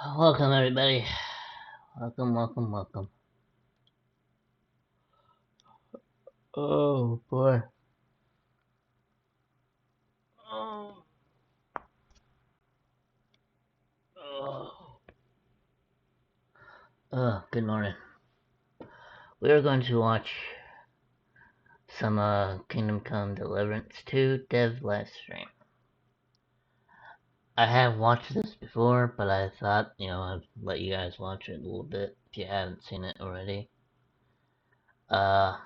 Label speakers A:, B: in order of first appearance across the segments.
A: Welcome everybody. Welcome. Oh boy. Oh. Oh. Good morning. We are going to watch some Kingdom Come Deliverance 2 dev live stream. I have watched this before, but I thought, I'd let you guys watch it a little bit if you haven't seen it already. I'll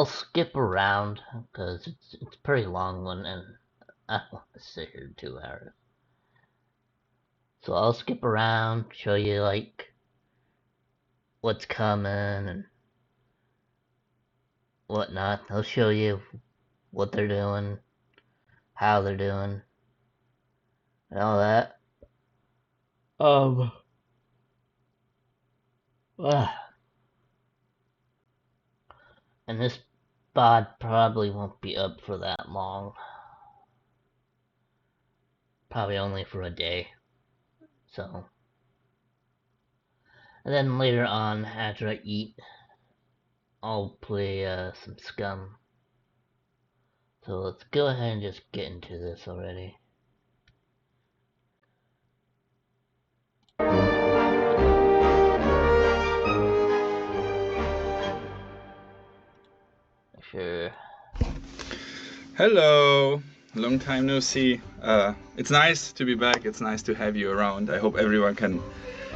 A: skip around because it's a pretty long one and I don't want to sit here 2 hours. So I'll skip around, show you like what's coming and whatnot. I'll show you what they're doing, how they're doing, and all that. And this bod probably won't be up for that long. Probably only for a day. So. And then later on, after I eat, I'll play some scum. So let's go ahead and just get into this already. Sure.
B: Hello, long time no see. It's nice to be back. It's nice to have you around. I hope everyone can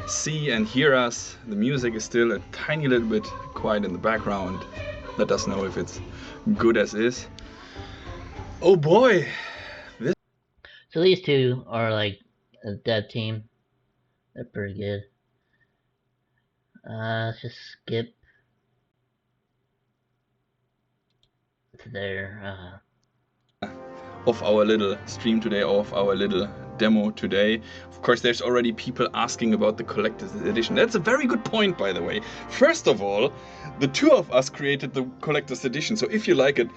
B: see and hear us. The music is still a tiny little bit quiet in the background. Let us know if it's good as is. Oh boy!
A: So these two are like a dev team. They're pretty good. Let's just skip to their
B: of our little stream today, of our little demo today. Of course, there's already people asking about the collector's edition. That's a very good point, by the way. First of all, the two of us created the collector's edition, so if you like it,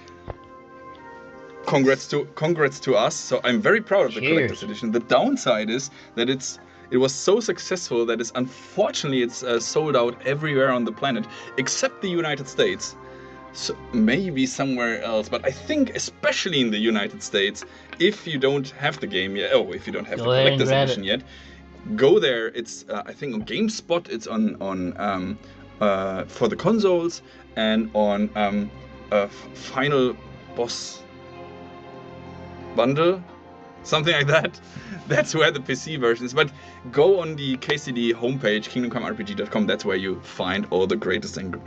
B: congrats to us. So I'm very proud of the collector's edition. The downside is that it was so successful that unfortunately it's sold out everywhere on the planet except the United States. So maybe somewhere else, but I think especially in the United States, if you don't have the game yet, if you don't have the collector's edition yet, go there. It's I think on GameSpot. It's on for the consoles and on Final Boss Bundle, something like that. That's where the PC version is. But go on the KCD homepage, KingdomComeRPG.com. That's where you find all the greatest and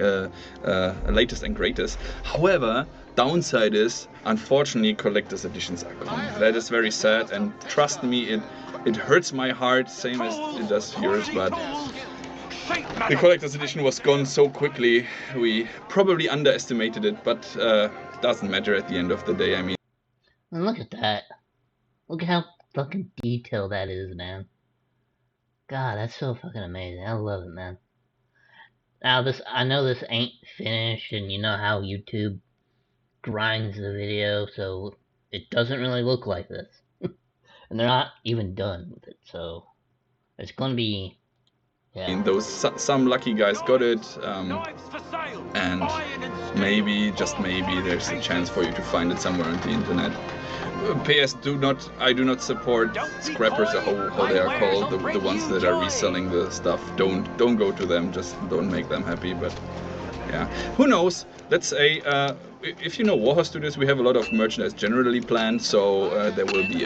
B: latest and greatest. However, downside is, unfortunately, collector's editions are gone. That is very sad, and trust me, it hurts my heart, same as it does yours. But the collector's edition was gone so quickly. We probably underestimated it, but doesn't matter at the end of the day. I mean.
A: And look at that. Look at how fucking detailed that is, man. God, that's so fucking amazing. I love it, man. Now I know this ain't finished, and you know how YouTube grinds the video, so it doesn't really look like this. And they're not even done with it, so it's gonna be.
B: Yeah. Some lucky guys got it, and maybe, just maybe, there's a chance for you to find it somewhere on the internet. PS, I do not support scrappers, or how they are called, the ones that are reselling the stuff. Don't go to them. Just don't make them happy. But yeah, who knows? Let's say, if you know Warhorse Studios, we have a lot of merchandise generally planned. So there will be,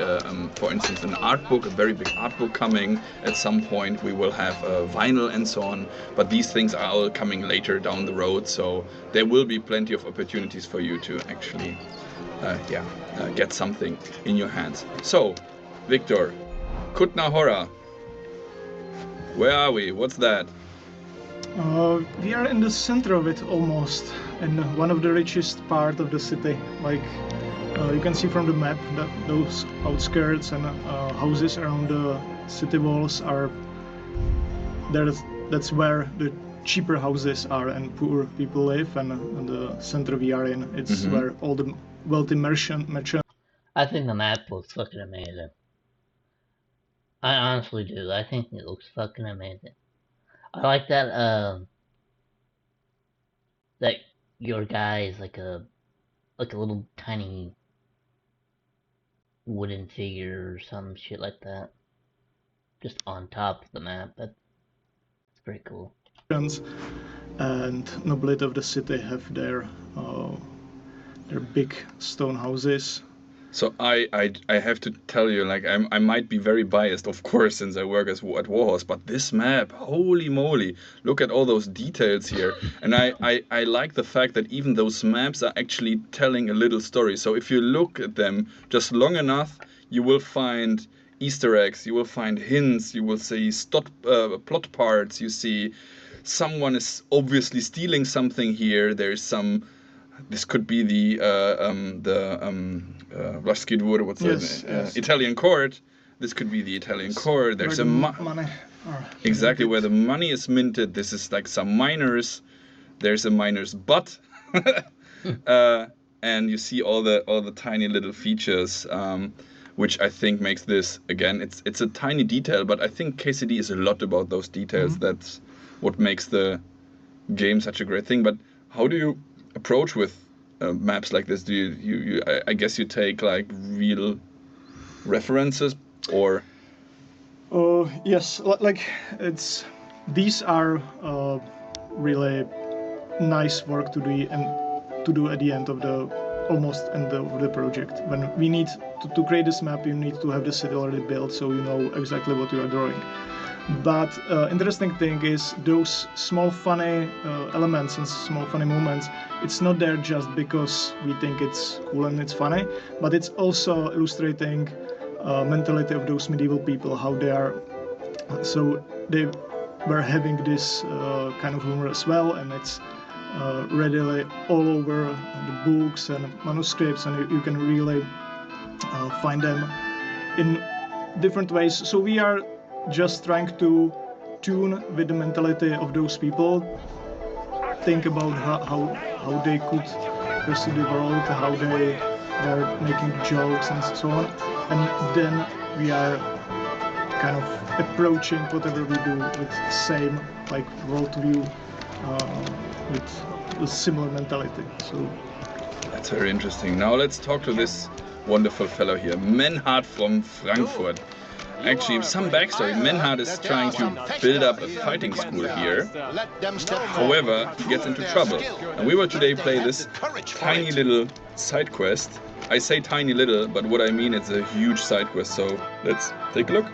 B: for instance, an art book, a very big art book coming at some point. We will have vinyl and so on. But these things are all coming later down the road. So there will be plenty of opportunities for you to actually, get something in your hands. So, Victor, Kutna Hora, where are we? What's that?
C: We are in the center of it almost, in one of the richest part of the city. Like you can see from the map that those outskirts and houses around the city walls are there. That's where the cheaper houses are and poor people live, and the center we are in, it's where all the wealthy merchants.
A: I think the map looks fucking amazing. I honestly do. I think it looks fucking amazing. I like that that your guy is like a little tiny wooden figure or some shit like that. Just on top of the map. That's pretty cool.
C: And nobility of the city have their big stone houses.
B: So I have to tell you, like I might be very biased, of course, since I work at Warhorse, but this map, holy moly, look at all those details here. And I like the fact that even those maps are actually telling a little story. So if you look at them just long enough, you will find Easter eggs, you will find hints, you will see plot parts, you see someone is obviously stealing something here. There's some. This could be the what's
C: Yes,
B: the
C: yes.
B: Italian court. This could be the Italian court. There's
C: money.
B: Exactly where the money is minted. This is like some miners. There's a miner's butt, and you see all the tiny little features, which I think makes this again. It's a tiny detail, but I think KCD is a lot about those details.
C: Mhm.
B: That's what makes the game such a great thing. But how do you approach with maps like this? Do you I guess you take like real references, or
C: Yes, like these are really nice work to do at the end of the end of the project. When we need to create this map, you need to have the city already built, so you know exactly what you are drawing. But interesting thing is those small funny elements and small funny moments. It's not there just because we think it's cool and it's funny, but it's also illustrating mentality of those medieval people, how they are. So they were having this kind of humor as well, and it's readily all over the books and manuscripts, and you can really find them in different ways. So we are just trying to tune with the mentality of those people, think about how they could perceive the world, how they are making jokes and so on, and then we are kind of approaching whatever we do with the same like worldview, with a similar mentality. So
B: that's very interesting. Now let's talk to this wonderful fellow here, Menhard from Frankfurt. Actually, some backstory. Menhard is trying to build up a fighting school here. However, he gets into trouble. And we will today play this tiny little side quest. I say tiny little, but what I mean it's a huge side quest. So let's take a look.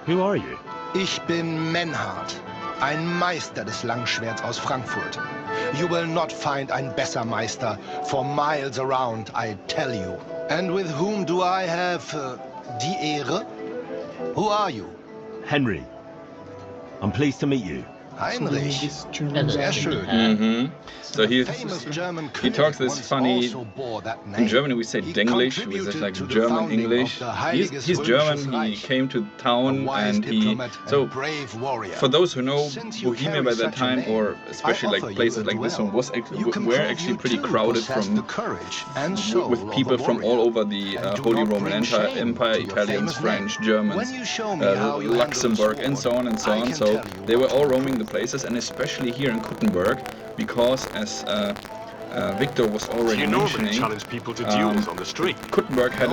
D: Who are you?
E: Ich bin Menhard, ein Meister des Langschwerts aus Frankfurt. You will not find ein besser Meister for miles around, I tell you. And with whom do I have die Ehre? Who are you?
D: Henry. I'm pleased to meet you.
E: Heinrich.
C: this German
E: Sehr schön.
B: So he talks this funny. In
E: In
B: Germany we say Denglish, which is like German English. He's German. He came to town and he. So for those who know Bohemia by that time, or especially like places like this one, were actually pretty crowded with people from all over the Holy Roman Empire, Italians, French, Germans, Luxembourg, and so on and so on. So they were all roaming the places, and especially here in Kuttenberg, because as Victor was already mentioning,
D: challenge people to duels on the street.
B: Kuttenberg had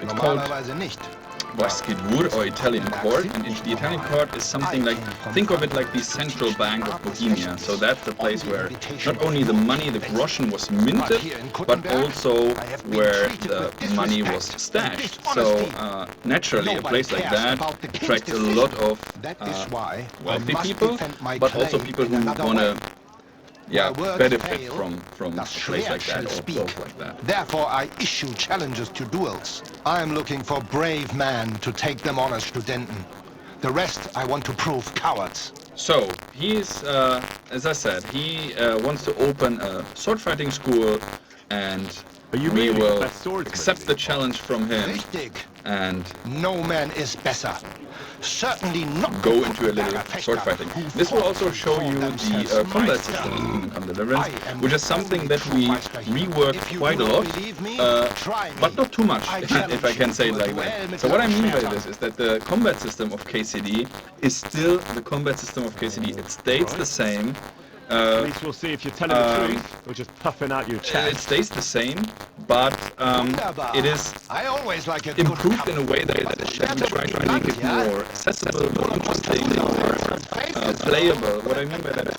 B: it's called Basketur, or Italian court, and the Italian court is something like, think of it like the central bank of Bohemia. So that's the place where not only the money, the groschen, was minted, but also where the money was stashed. So naturally, a place like that attracts a lot of wealthy people, but also people who want to benefit from a place like that or clothes like that.
E: Therefore, I issue challenges to duels. I am looking for brave men to take them on as Studenten. The rest I want to prove cowards.
B: So he's, as I said, he wants to open a sword fighting school and
D: Are you
B: we
D: really
B: will
D: the best swordsman?
B: accept the challenge from him
E: Richtig.
B: and
E: No man is besser. Certainly not.
B: go into a little sword fighting. This will also show you the combat system in Kingdom Come Deliverance, which is something that we reworked quite a lot, but not too much, if I can say it like that. So what I mean by this is that the combat system of KCD is still the combat system of KCD. It stays the same.
D: At least we'll see if you're telling the truth or just puffing out your chest.
B: It stays the same, but it is
E: I always like it
B: improved in a way that we try to make it more accessible, more interesting, more playable. What I mean by that is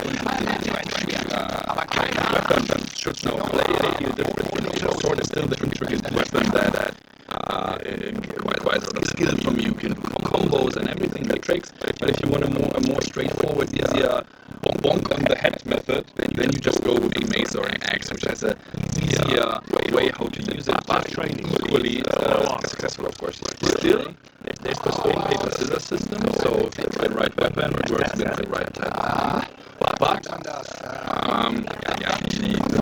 B: weapon should now play a different. The sword is still the intricate weapon that requires a lot of skill from you. You can do combos and everything, the tricks. But if you want a more straightforward, easier bonk on the head method, then you just go with a mace or an axe, which has a easier way how to use it, but equally successful, of course. Still, there's the same paper scissors system, so if it's the right weapon, it works with the right type of thing. But the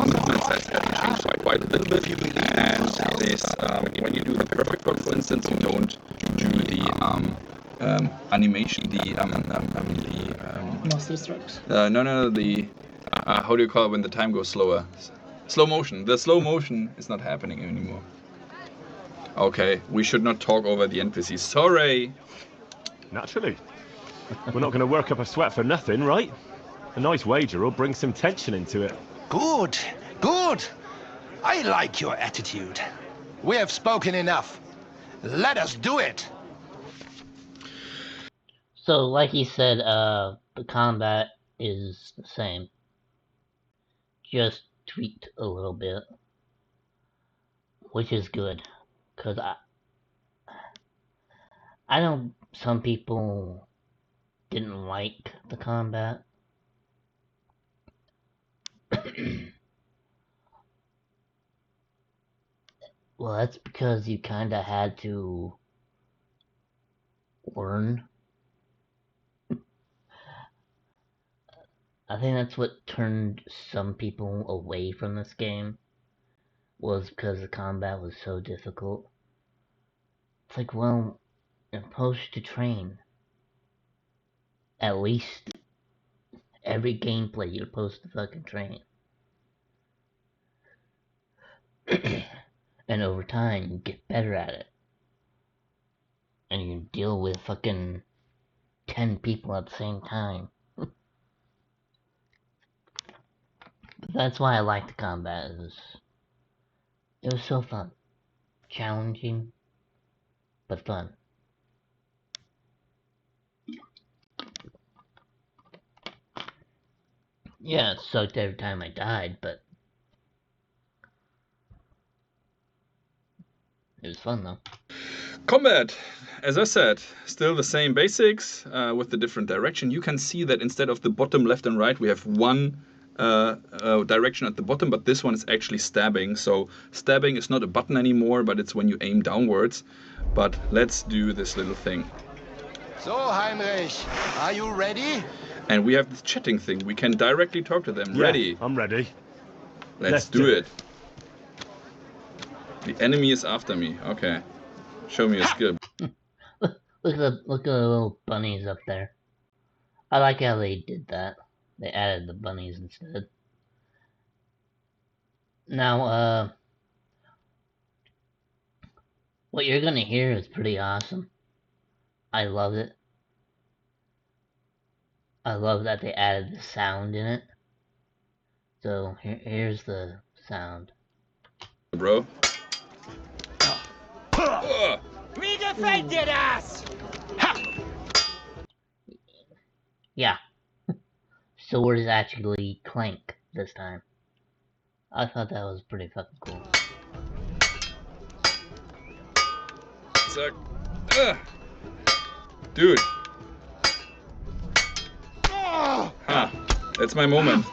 B: movements have changed quite a little bit, and it is when you do the perfect block, for instance, you don't do the animation, the
C: Master strikes.
B: no, the how do you call it when the time goes slower? Slow motion. The slow motion is not happening anymore. Okay, we should not talk over the NPCs. Sorry.
D: Naturally. We're not going to work up a sweat for nothing, right? A nice wager will bring some tension into it.
E: Good, good. I like your attitude. We have spoken enough. Let us do it.
A: So, like he said, the combat is the same. Just tweaked a little bit. Which is good. Because I know some people didn't like the combat. Well, that's because you kinda had to learn. I think that's what turned some people away from this game, was because the combat was so difficult. It's like, well, you're supposed to train. At least every gameplay you're supposed to fucking train. And over time, you get better at it. And you deal with fucking 10 people at the same time. That's why I like the combat. It was so fun. Challenging, but fun. Yeah, it sucked every time I died, but it was fun though.
B: Combat, as I said, still the same basics with the different direction. You can see that instead of the bottom left and right, we have one direction at the bottom, but this one is actually stabbing. So stabbing is not a button anymore, but it's when you aim downwards. But let's do this little thing.
E: So, Heinrich, are you ready?
B: And we have this chatting thing. We can directly talk to them.
D: Yeah,
B: Ready?
D: I'm ready.
B: Let's do it. The enemy is after me. Okay. Show me a skill.
A: Look at the little bunnies up there. I like how they did that. They added the bunnies instead. Now, what you're gonna hear is pretty awesome. I love it. I love that they added the sound in it. So here's the sound.
B: Bro.
F: We defended us!
A: Yeah. Swords actually clank this time. I thought that was pretty fucking cool.
B: Dude. Ah, that's my moment.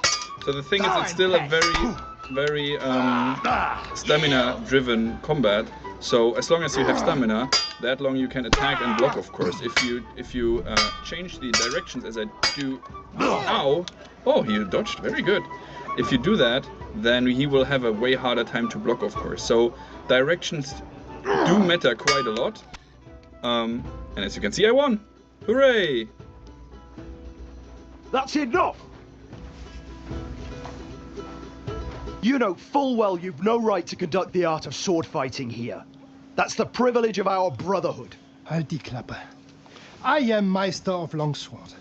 B: So the thing is, it's still a very stamina-driven combat. So as long as you have stamina, that long you can attack and block, of course. If you change the directions as I do now, oh, he dodged, very good. If you do that, then he will have a way harder time to block, of course. So directions do matter quite a lot. And as you can see, I won! Hooray!
G: That's enough! You know full well you've no right to conduct the art of sword fighting here. That's the privilege of our brotherhood.
H: Halt die Klappe. I am Meister of Longsword.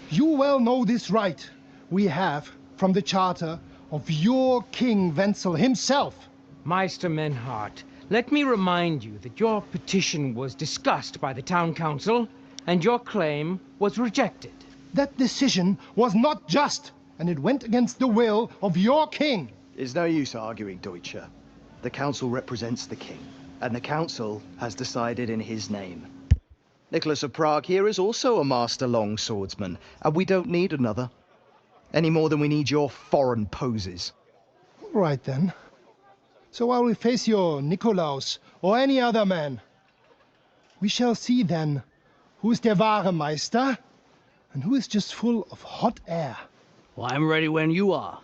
H: You well know this right we have from the charter of your King Wenzel himself.
I: Meister Menhart, let me remind you that your petition was discussed by the town council, and your claim was rejected.
H: That decision was not just, and it went against the will of your king.
G: It's no use arguing, Deutscher. The council represents the king, and the council has decided in his name. Nicholas of Prague here is also a master longswordsman, and we don't need another. Any more than we need your foreign poses.
H: All right then. So I will face your Nikolaus or any other man. We shall see then who is der wahre Meister and who is just full of hot air.
J: Well, I'm ready when you are,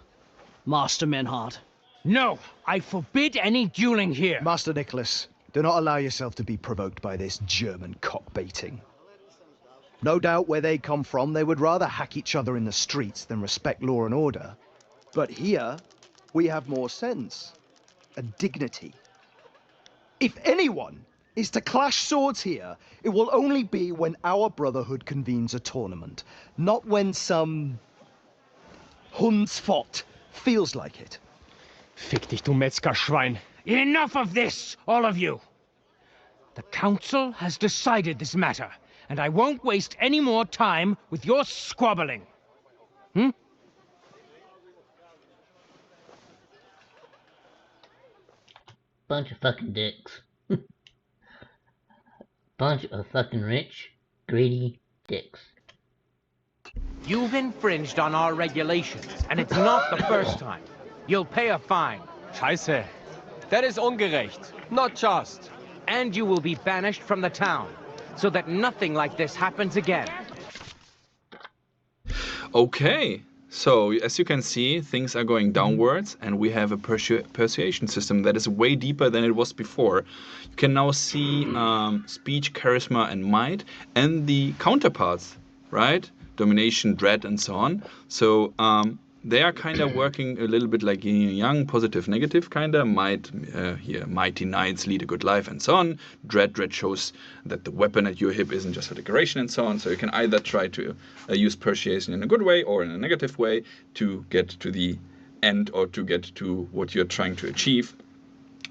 J: Master Menhart.
I: No, I forbid any dueling here.
G: Master Nicholas, do not allow yourself to be provoked by this German cock-baiting. No doubt where they come from, they would rather hack each other in the streets than respect law and order. But here, we have more sense and dignity. If anyone is to clash swords here, it will only be when our brotherhood convenes a tournament, not when some Hundsfott feels like it.
I: Fick dich, du Metzgerschwein. Enough of this, all of you! The council has decided this matter, and I won't waste any more time with your squabbling.
A: Bunch of fucking dicks. Bunch of fucking rich, greedy dicks.
I: You've infringed on our regulations, and it's not the first time. You'll pay a fine.
F: Scheiße. That is ungerecht. Not just.
I: And you will be banished from the town, so that nothing like this happens again.
B: Okay, so as you can see, things are going downwards, and we have a persuasion system that is way deeper than it was before. You can now see speech, charisma, and might, and the counterparts, right? Domination, dread, and so on. So they are kind of working a little bit like yin and yang, positive, negative, kind of. Might, here, mighty knights lead a good life, and so on. Dread shows that the weapon at your hip isn't just for decoration, and so on. So you can either try to use persuasion in a good way or in a negative way to get to the end or to get to what you're trying to achieve.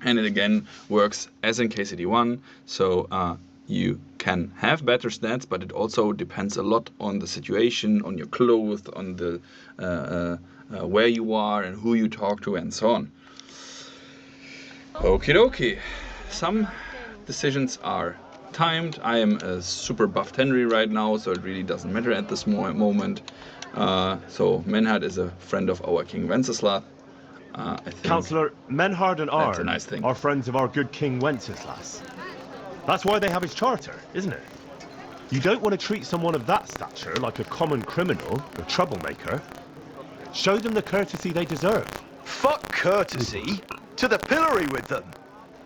B: And it again works as in KCD1. So you can have better stats, but it also depends a lot on the situation, on your clothes, on the where you are and who you talk to, and so on. Okie dokie. Some decisions are timed. I am a super buffed Henry right now, so it really doesn't matter at this moment. So Menhart is a friend of our King Wenceslav. I think
D: Councillor, Menhart and
B: that's a
D: Arn
B: nice thing.
D: are friends of our good King Wenceslas. That's why they have his charter, isn't it? You don't want to treat someone of that stature like a common criminal or troublemaker. Show them the courtesy they deserve.
G: Fuck courtesy! To the pillory with them!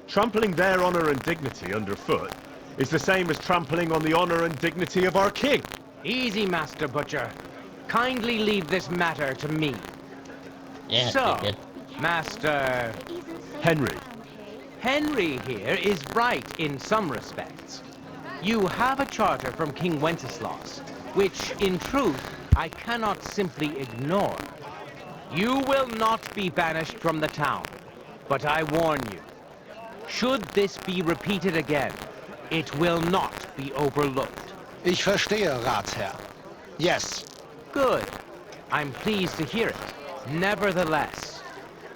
D: Trampling their honour and dignity underfoot is the same as trampling on the honour and dignity of our king.
I: Easy, Master Butcher. Kindly leave this matter to me.
A: Yeah,
I: So,
A: good.
I: Master
D: Henry.
I: Henry here is right in some respects. You have a charter from King Wenceslas, which, in truth, I cannot simply ignore. You will not be banished from the town, but I warn you, should this be repeated again, it will not be overlooked.
E: Ich verstehe, Ratsherr. Yes.
I: Good. I'm pleased to hear it. Nevertheless,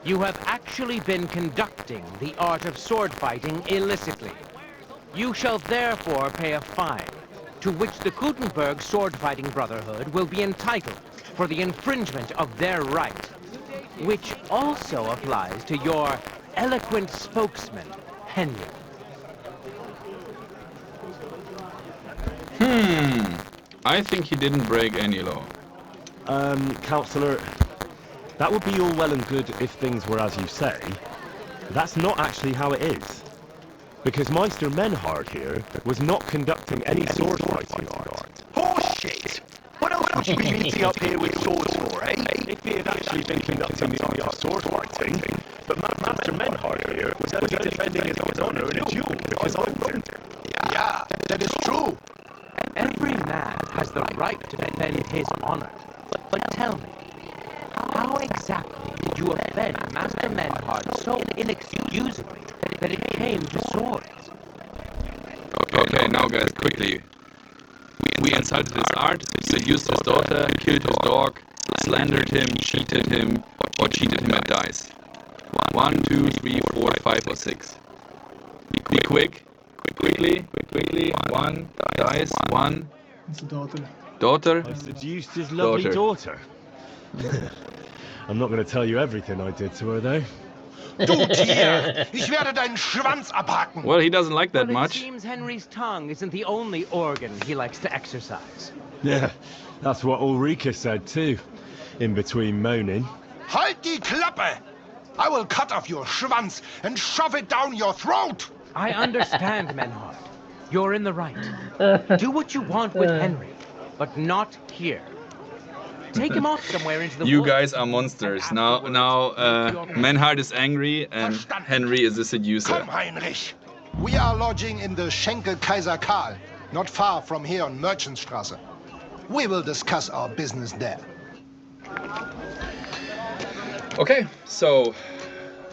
I: you have actually been conducting the art of sword fighting illicitly. You shall therefore pay a fine, to which the Gutenberg Sword Fighting Brotherhood will be entitled for the infringement of their right, which also applies to your eloquent spokesman, Henry.
B: I think he didn't break any law.
D: Councillor, That would be all well and good if things were as you say. But that's not actually how it is. Because Meister Menhard here was not conducting any sword fighting art.
G: Horseshit! What else would you be meeting up here with swords for, eh?
D: If he had actually been conducting the art of sword fighting, but Master Menhard here was only defending his own honor in a duel because I wrote him.
E: Yeah, that is true.
I: Every man has the right to defend his honor. But tell me, how exactly did you offend Master Menhard so inexcusably that it came to swords?
B: Okay, now guys, quickly. We insulted his art, seduced his daughter, killed his dog, slandered him, cheated him, or cheated him at dice. 1, 2, 3, 4, 5, or 6. Be quick. Quickly. 1, dice, 1.
C: It's a daughter.
B: Daughter.
D: I seduced his lovely daughter. I'm not going to tell you everything I did to her, though.
E: Du Tier! Ich werde deinen Schwanz abhacken!
B: Well, he doesn't like that
I: Well,
B: much.
I: It seems Henry's tongue isn't the only organ he likes to exercise.
D: Yeah, that's what Ulrika said too, in between moaning.
E: Halt die Klappe! I will cut off your Schwanz and shove it down your throat!
I: I understand, Menhard. You're in the right. Do what you want with Henry, but not here. Take him off somewhere into the
B: You
I: woods.
B: guys are monsters. Now, Menhard is angry and Henry is a seducer.
E: Komm, Heinrich! We are lodging in the Schenkel Kaiser Karl, not far from here on Merchantstraße. We will discuss our business there.
B: Okay, so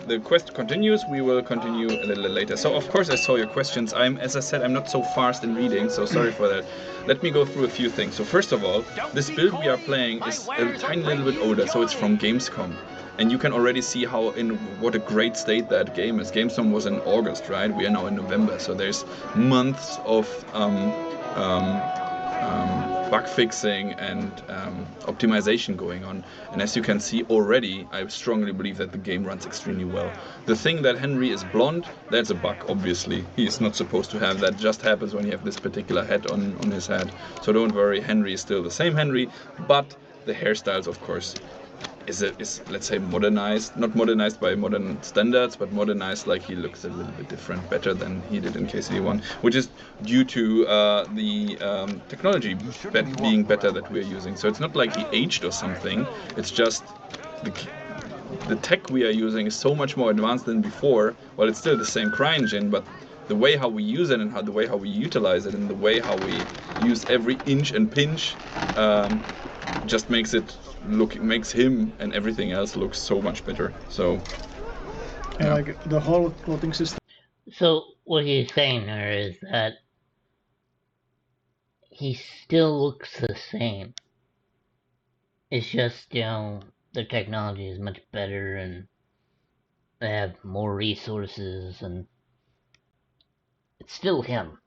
B: the quest continues. We will continue a little later. So of course I saw your questions. As I said, I'm not so fast in reading, so sorry for that. Let me go through a few things. So first of all, this build we are playing is a tiny little bit older, so it's from Gamescom. And you can already see what a great state that game is. Gamescom was in August, right? We are now in November, so there's months of bug fixing and optimization going on. And as you can see already, I strongly believe that the game runs extremely well. The thing that Henry is blonde, that's a bug, obviously. He's not supposed to have that. It just happens when you have this particular hat on his head. So don't worry, Henry is still the same Henry, but the hairstyles, of course, is let's say modernized, not modernized by modern standards, but modernized like he looks a little bit different, better than he did in KCD1, which is due to the technology being better that we're using. So it's not like he aged or something, it's just the tech we are using is so much more advanced than before. Well, it's still the same CryEngine, but the way how we use it and the way how we utilize it and the way how we use every inch and pinch just makes him and everything else look so much better. So
C: yeah. Like the whole clothing system.
A: So what he's saying there is that he still looks the same. It's just, the technology is much better and they have more resources and it's still him.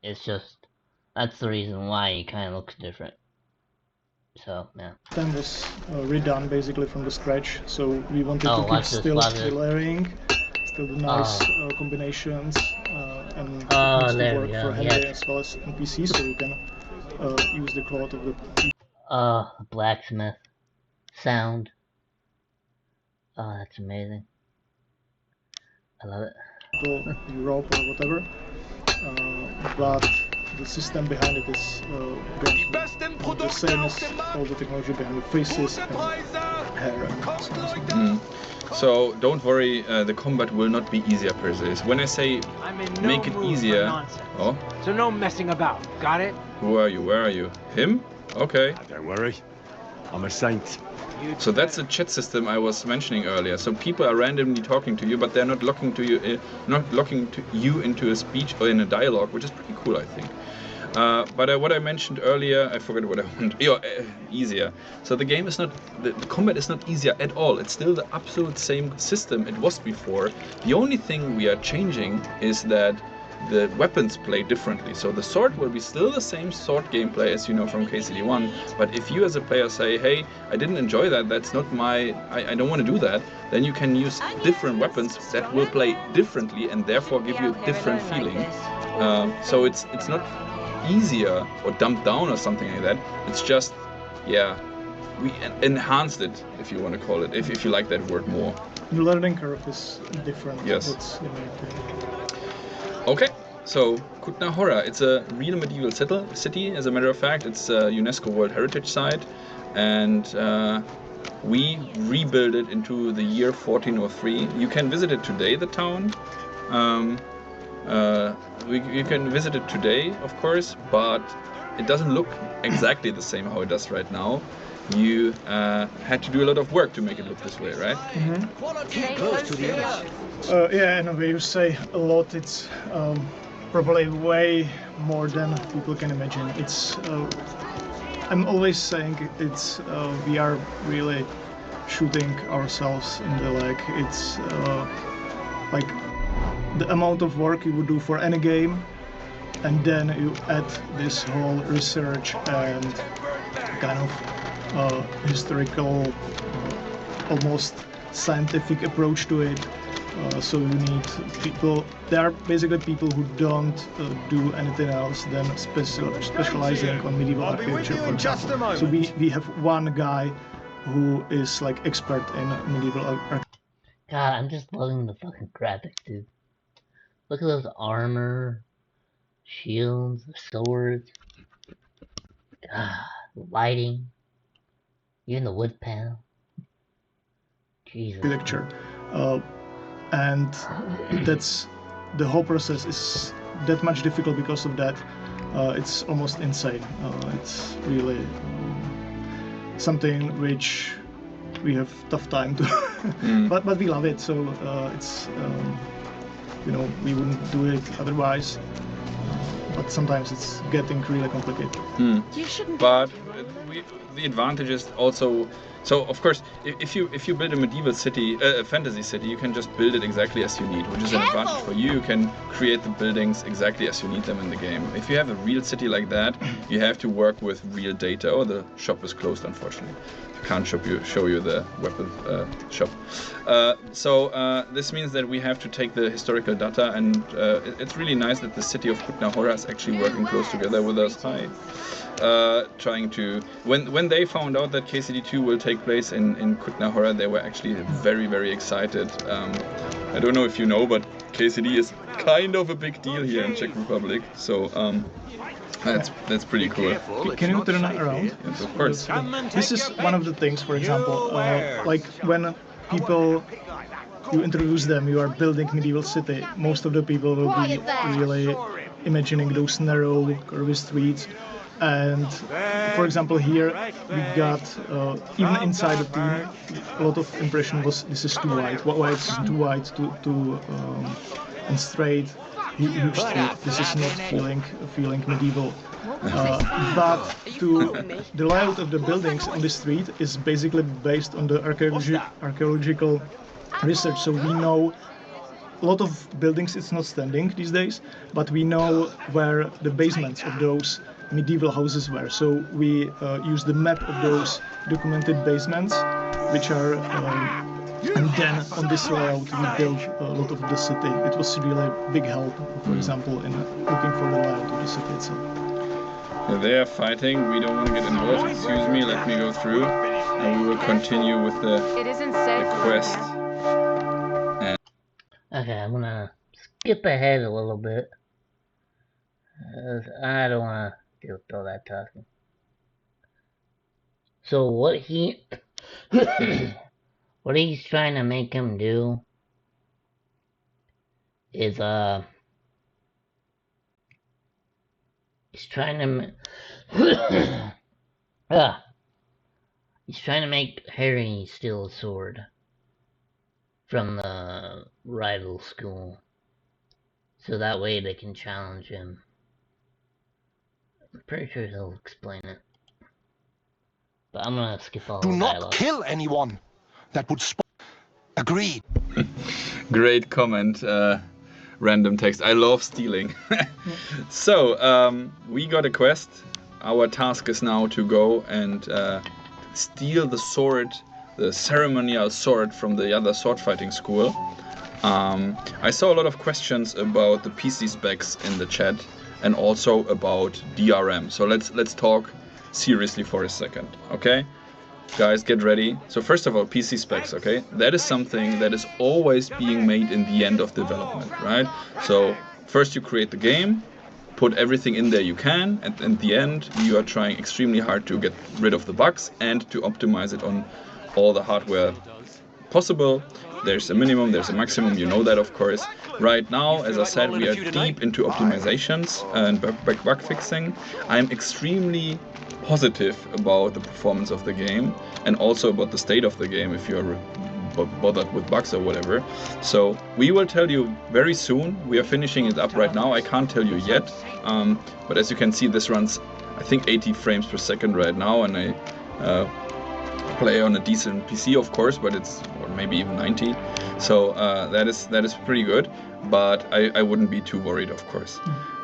A: It's just, that's the reason why he kind of looks different. So, yeah.
C: Then was redone basically from the scratch, so we wanted to keep still layering, still the nice combinations, and it needs to work for Henry as well as on PC, so we can use the cloth of the
A: blacksmith sound. Oh, that's amazing. I love it.
C: Europe or whatever, but the system behind it is the same as all the technology behind the faces and hair and so on.
B: So don't worry, the combat will not be easier per se. When I say make it easier... Oh?
I: So no messing about, got it?
B: Who are you? Where are you? Him? Okay.
D: Don't worry, I'm a saint.
B: So that's the chat system I was mentioning earlier. So people are randomly talking to you, but they're not locking you into a speech or in a dialogue, which is pretty cool, I think. But what I mentioned earlier, I forgot what I wanted. Easier. So the game is not, the combat is not easier at all. It's still the absolute same system it was before. The only thing we are changing is that the weapons play differently. So the sword will be still the same sword gameplay as you know from KCD1, but if you as a player say, hey, I didn't enjoy that, that's not my, I don't want to do that, then you can use different weapons that will play differently and therefore give you a different feeling. So it's not easier or dumbed down or something like that. It's just, yeah, enhanced it, if you want to call it, if you like that word more.
C: The learning curve is different.
B: Yes.
C: That's the main thing.
B: Okay, so Kutná Hora, it's a real medieval city. As a matter of fact, it's a UNESCO World Heritage Site, and we rebuilt it into the year 1403. You can visit it today, the town. You can visit it today, of course, but it doesn't look exactly the same how it does right now. You had to do a lot of work to make it look this way, right?
C: Yeah, in a way you say a lot. It's probably way more than people can imagine. It's I'm always saying it's we are really shooting ourselves in the leg. It's like the amount of work you would do for any game, and then you add this whole research and kind of historical, almost scientific approach to it. So you need people. There are basically people who don't do anything else than specializing on medieval architecture, for example. So we have one guy who is like expert in medieval architecture.
A: God, I'm just loving the fucking graphics, dude. Look at those armor, shields, swords. God, lighting. Even the wood panel. Jesus.
C: Architecture. And that's the whole process is that much difficult because of that. It's almost insane. It's really something which we have tough time to, but we love it. So it's you know, we wouldn't do it otherwise. But sometimes it's getting really complicated.
K: You shouldn't.
B: But the advantage is also, so of course, if you build a medieval city, a fantasy city, you can just build it exactly as you need, which is an advantage for you. You can create the buildings exactly as you need them in the game. If you have a real city like that, you have to work with real data. Oh, the shop is closed, unfortunately. I can't show you the weapon shop. So this means that we have to take the historical data, and it's really nice that the city of Kutná Hora is actually working close together with us. Hi. Trying to, when they found out that KCD2 will take place in Kutná Hora, they were actually very, very excited. I don't know if you know, but KCD is kind of a big deal here in Czech Republic, so that's pretty cool.
C: Can you turn around?
B: Yes, of course.
C: This is one of the things, for example, like when people, you introduce them, you are building medieval city, most of the people will be really imagining those narrow, curvy streets. And for example, here we got even inside the team, a lot of impression was this is too wide. Why it's too wide to and straight, huge street. This is not feeling medieval. But the layout of the buildings on the street is basically based on the archaeological research. So we know a lot of buildings it's not standing these days, but we know where the basements of those medieval houses were. So we use the map of those documented basements, which are, and then on this layout we built a lot of the city. It was really a big help, for example, in looking for the layout of the city itself.
B: They are fighting. We don't want to get involved. Excuse me. Let me go through, and we will continue with the quest.
A: Okay, I'm gonna skip ahead a little bit. I don't want to deal with all that talking. So what he's trying to make him do is he's trying to make Harry steal a sword from the rival school, so that way they can challenge him. I'm pretty sure he'll explain it, but I'm gonna skip all the dialogue.
E: Do not kill anyone. That would Agreed.
B: Great comment, random text. I love stealing. So, we got a quest. Our task is now to go and steal the sword, the ceremonial sword from the other sword fighting school. I saw a lot of questions about the PC specs in the chat and also about DRM. So let's talk seriously for a second, okay? guys, get ready. So first of all, PC specs, okay? That is something that is always being made in the end of development, right? So first you create the game, put everything in there you can, and in the end you are trying extremely hard to get rid of the bugs and to optimize it on all the hardware possible. There's a minimum, there's a maximum, you know that of course. Right now, as I said, we are deep into optimizations and bug fixing. I'm extremely positive about the performance of the game and also about the state of the game if you're bothered with bugs or whatever. So we will tell you very soon. We are finishing it up right now. I can't tell you yet, but as you can see, this runs I think 80 frames per second right now, and I play on a decent PC, of course, but it's or maybe even 90. So that is pretty good, but I wouldn't be too worried, of course.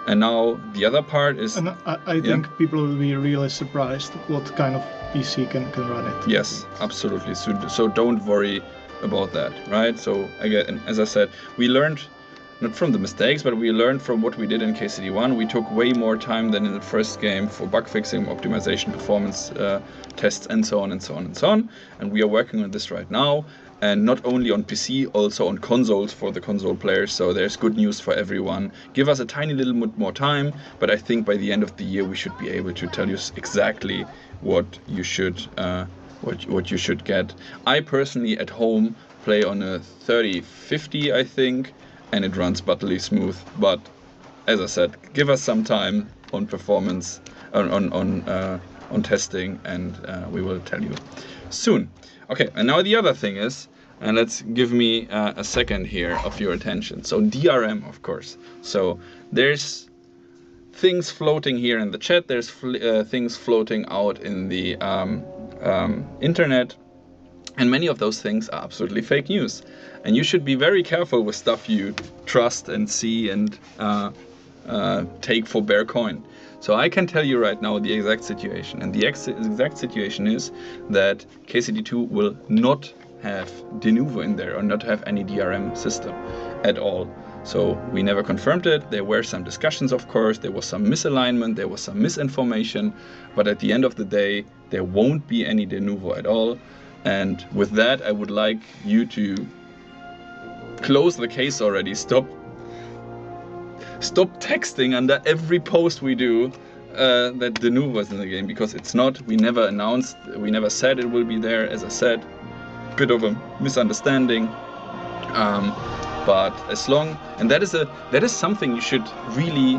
B: And now the other part is...
C: And I think people will be really surprised what kind of PC can run it.
B: Yes, absolutely. So don't worry about that, right? So again, as I said, we learned not from the mistakes, but we learned from what we did in KCD1. We took way more time than in the first game for bug fixing, optimization, performance tests, and so on and so on and so on. And we are working on this right now. And not only on PC, also on consoles for the console players. So there's good news for everyone. Give us a tiny little bit more time, but I think by the end of the year we should be able to tell you exactly what you should what you should get. I personally at home play on a 3050, I think, and it runs butterly smooth. But as I said, give us some time on performance, on testing, and we will tell you soon. Okay, and now the other thing is, and let's give me a second here of your attention. So DRM, of course. So there's things floating here in the chat. There's things floating out in the internet. And many of those things are absolutely fake news. And you should be very careful with stuff you trust and see and take for bare coin. So I can tell you right now the exact situation. And the exact situation is that KCD2 will not have Denuvo in there or not have any DRM system at all. So we never confirmed it. There were some discussions, of course. There was some misalignment. There was some misinformation. But at the end of the day, there won't be any Denuvo at all. And with that, I would like you to close the case already. Stop texting under every post we do that Denuvo is in the game, because it's not. We never announced, we never said it will be there. As I said, bit of a misunderstanding. But as long, and that is something you should really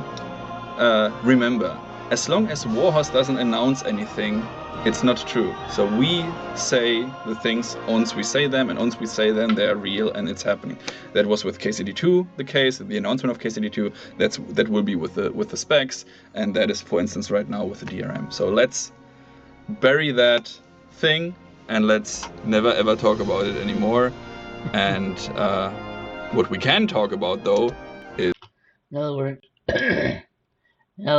B: remember. As long as Warhorse doesn't announce anything, it's not true. So we say the things once we say them, and once we say them, they are real and it's happening. That was with KCD2 the case, the announcement of KCD2. That will be with the specs, and that is, for instance, right now with the DRM. So let's bury that thing and let's never ever talk about it anymore. And what we can talk about though is,
A: in other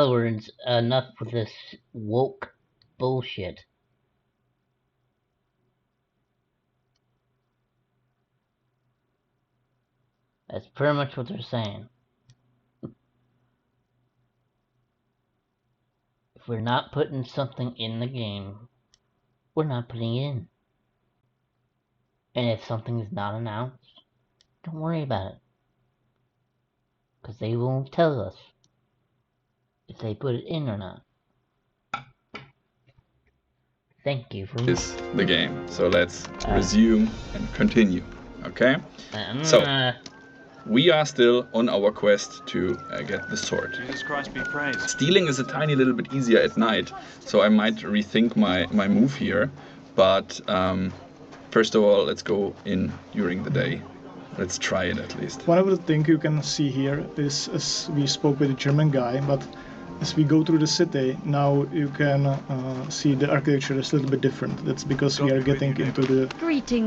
A: words, enough with this woke bullshit. That's pretty much what they're saying. If we're not putting something in the game, we're not putting it in. And if something is not announced, don't worry about it. Because they won't tell us if they put it in or not. Thank you for
B: the game. So let's resume and continue. Okay? So we are still on our quest to get the sword.
K: Jesus Christ be praised.
B: Stealing is a tiny little bit easier at night, so I might rethink my move here. But first of all, let's go in during the day. Let's try it at least.
C: One of the things you can see here is, as we spoke with a German guy, but as we go through the city, now you can see the architecture is a little bit different. That's because we are getting into the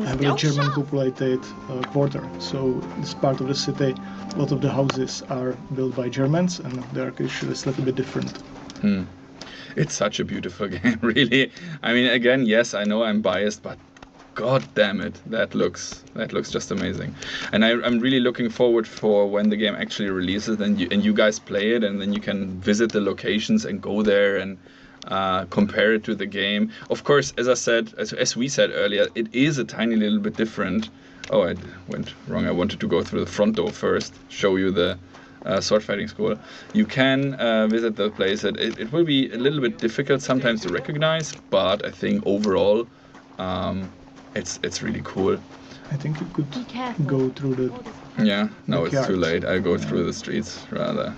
C: heavily German populated quarter. So this part of the city, a lot of the houses are built by Germans, and the architecture is a little bit different.
B: It's such a beautiful game, really. I mean, again, yes, I know I'm biased, but god damn it, that looks just amazing. And I'm really looking forward for when the game actually releases and you guys play it, and then you can visit the locations and go there, and compare it to the game. Of course, as I said, as we said earlier, it is a tiny little bit different. Oh, I went wrong. I wanted to go through the front door first, show you the sword fighting school. You can visit the place. It will be a little bit difficult sometimes to recognize, but I think overall it's really cool.
C: I think you could go through the...
B: Yeah, no, it's too
C: backyard.
B: late. I'll go through the streets rather.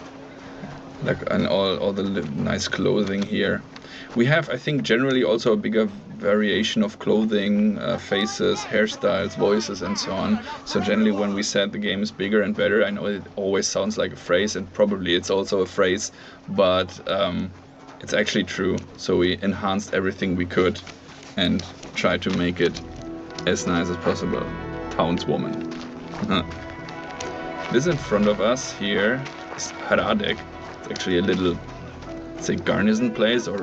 B: Like, and all the nice clothing here. We have, I think, generally also a bigger variation of clothing, faces, hairstyles, voices, and so on. So generally, when we said the game is bigger and better, I know it always sounds like a phrase, and probably it's also a phrase, but it's actually true. So we enhanced everything we could and tried to make it as nice as possible. Townswoman. This in front of us here is Hradek. It's actually a little, say, garrison place or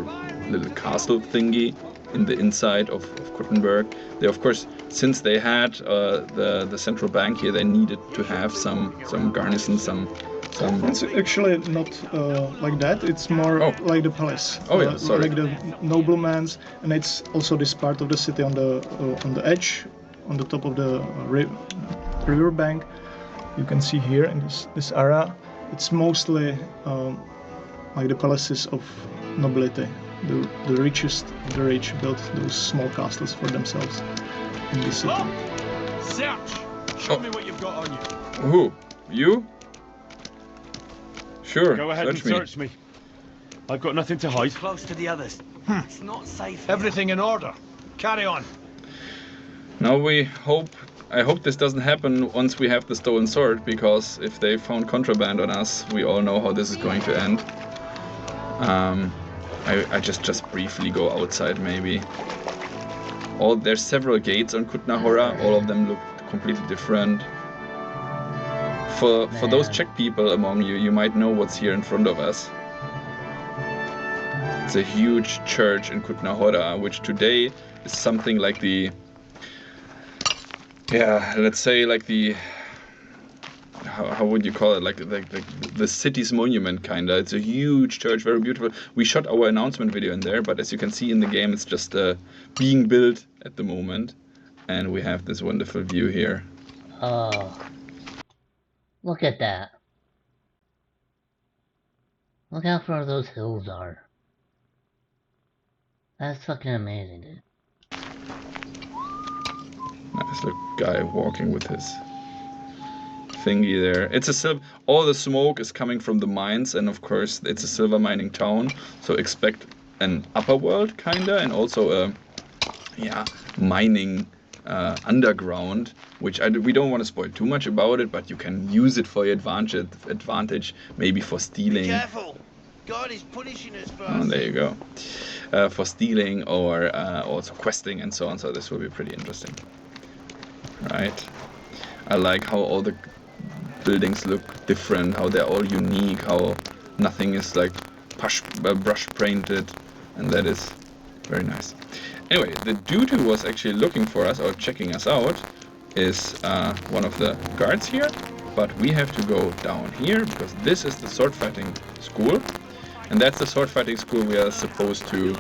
B: little castle thingy in the inside of Kuttenberg. They, of course, since they had the central bank here, they needed to have some garrison, some.
C: It's actually not like that. It's more like the palace.
B: Oh yeah, sorry.
C: Like the nobleman's, and it's also this part of the city on the edge, on the top of the river bank. You can see here in this area, it's mostly like the palaces of nobility. The richest of the rich built those small castles for themselves in the city.
D: Search! Show me what you've got on you.
B: Who? You? Sure.
D: Go ahead and search me. I've got nothing to hide.
J: Close to the others. It's not safe.
G: Everything in order. Carry on.
B: Now I hope this doesn't happen once we have the stolen sword, because if they found contraband on us, we all know how this is going to end. I just briefly go outside maybe. There's several gates on Kutna Hora, all of them look completely different. For those Czech people among you, you might know what's here in front of us. It's a huge church in Kutna Hora, which today is something like the... Yeah, let's say like the... How would you call it? Like the city's monument, kinda. It's a huge church, very beautiful. We shot our announcement video in there, but as you can see in the game, it's just being built at the moment. And we have this wonderful view here.
A: Oh. Look at that. Look how far those hills are. That's fucking amazing, dude.
B: Nice little guy walking with his thingy there. It's a silver. All the smoke is coming from the mines, and of course it's a silver mining town. So expect an upper world kinda, and also a mining underground, which we don't want to spoil too much about it, but you can use it for your advantage, maybe for stealing.
J: Be careful. God is punishing us for
B: Oh, there you go. For stealing or also questing and so on. So this will be pretty interesting. Right. I like how all the buildings look different, how they're all unique, how nothing is like brush painted, and that is very nice. Anyway, the dude who was actually looking for us or checking us out is one of the guards here, but we have to go down here because this is the sword fighting school, and that's the sword fighting school we are supposed to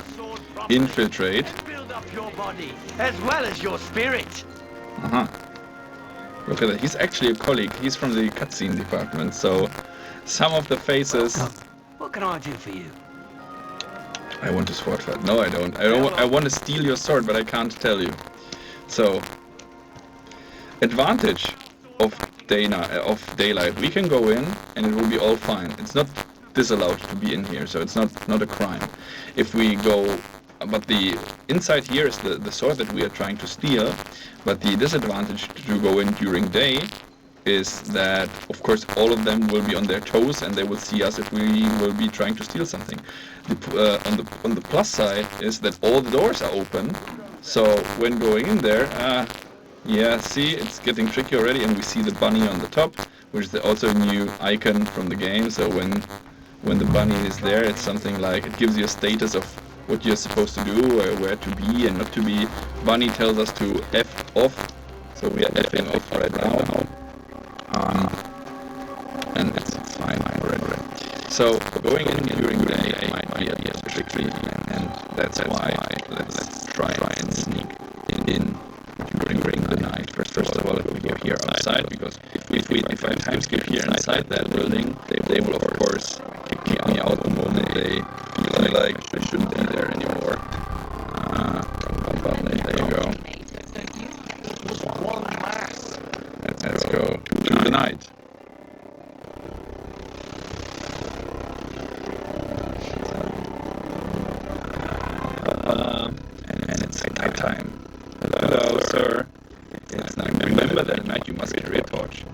B: infiltrate.
J: Build up your body as well as your spirit.
B: Look at that. He's actually a colleague. He's from the cutscene department, so some of the faces...
J: What can I do for you?
B: I want a sword fight. No, I don't. I want to steal your sword, but I can't tell you. So, advantage of daylight. We can go in, and it will be all fine. It's not disallowed to be in here, so it's not a crime. If we go... But the inside here is the sword that we are trying to steal, but the disadvantage to go in during day is that, of course, all of them will be on their toes and they will see us if we will be trying to steal something. On the plus side is that all the doors are open, so when going in there, yeah, see, it's getting tricky already, and we see the bunny on the top, which is also a new icon from the game. So when the bunny is there, it's something like, it gives you a status of what you're supposed to do, or where to be and not to be. Bunny tells us to F off, so we are Fing off right now. And it's fine already. So going in during the day might be a bit tricky, That's why let's try and sneak in during the night. First of all, if we go here outside, because if I time skip here inside that building, they will of course kick me out the moment they feel like I shouldn't be there anymore. There you go. Let's go to the night. And it's night time. Hello, sir. It's night. Remember that at night you must carry a torch.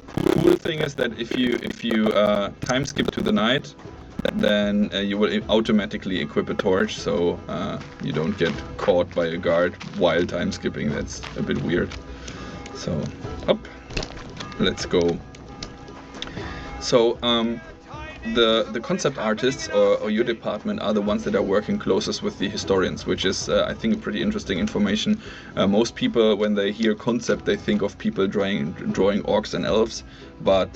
B: Cool thing is that if you time skip to the night, then you will automatically equip a torch, so you don't get caught by a guard while time skipping. That's a bit weird. So up, let's go. So the concept artists or your department are the ones that are working closest with the historians, which is I think a pretty interesting information. Most people, when they hear concept, they think of people drawing orcs and elves, but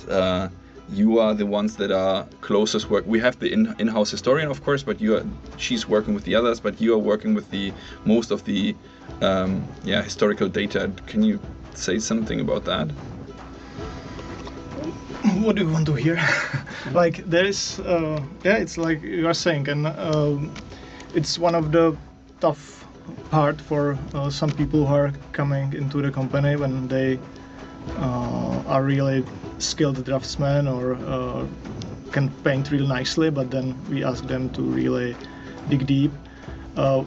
B: you are the ones that are closest work. We have the in-house historian, of course, but she's working with the others, but you are working with the most of the historical data. Can you say something about that?
C: What do you want to hear? Like there is, it's like you are saying, and it's one of the tough part for some people who are coming into the company when they are really skilled draftsmen or can paint really nicely, but then we ask them to really dig deep.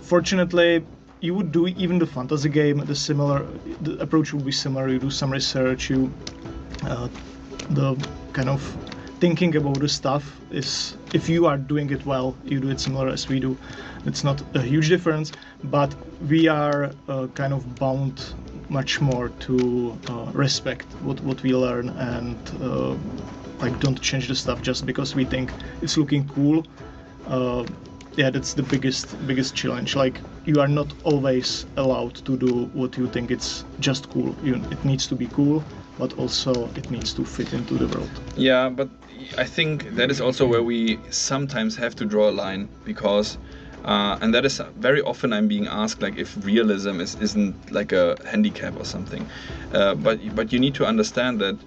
C: Fortunately, you would do even the fantasy game. The approach would be similar. You do some research. The kind of thinking about the stuff is, if you are doing it well, you do it similar as we do. It's not a huge difference, but we are kind of bound much more to respect what we learn and like don't change the stuff just because we think it's looking cool. That's the biggest challenge. Like you are not always allowed to do what you think it's just cool. It needs to be cool, but also it needs to fit into the world.
B: Yeah, but I think that is also where we sometimes have to draw a line, because and that is very often I'm being asked, like, if realism isn't like a handicap or something. But you need to understand that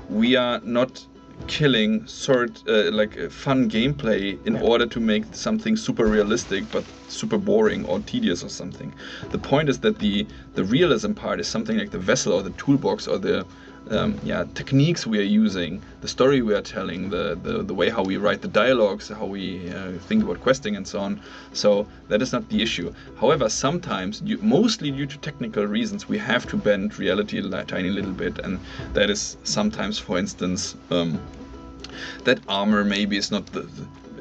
B: we are not killing fun gameplay in order to make something super realistic but super boring or tedious or something. The point is that the realism part is something like the vessel or the toolbox or the techniques we are using, the story we are telling, the way how we write the dialogues, how we think about questing and so on. So that is not the issue. However, sometimes, mostly due to technical reasons, we have to bend reality a tiny little bit, and that is sometimes, for instance, that armor maybe is not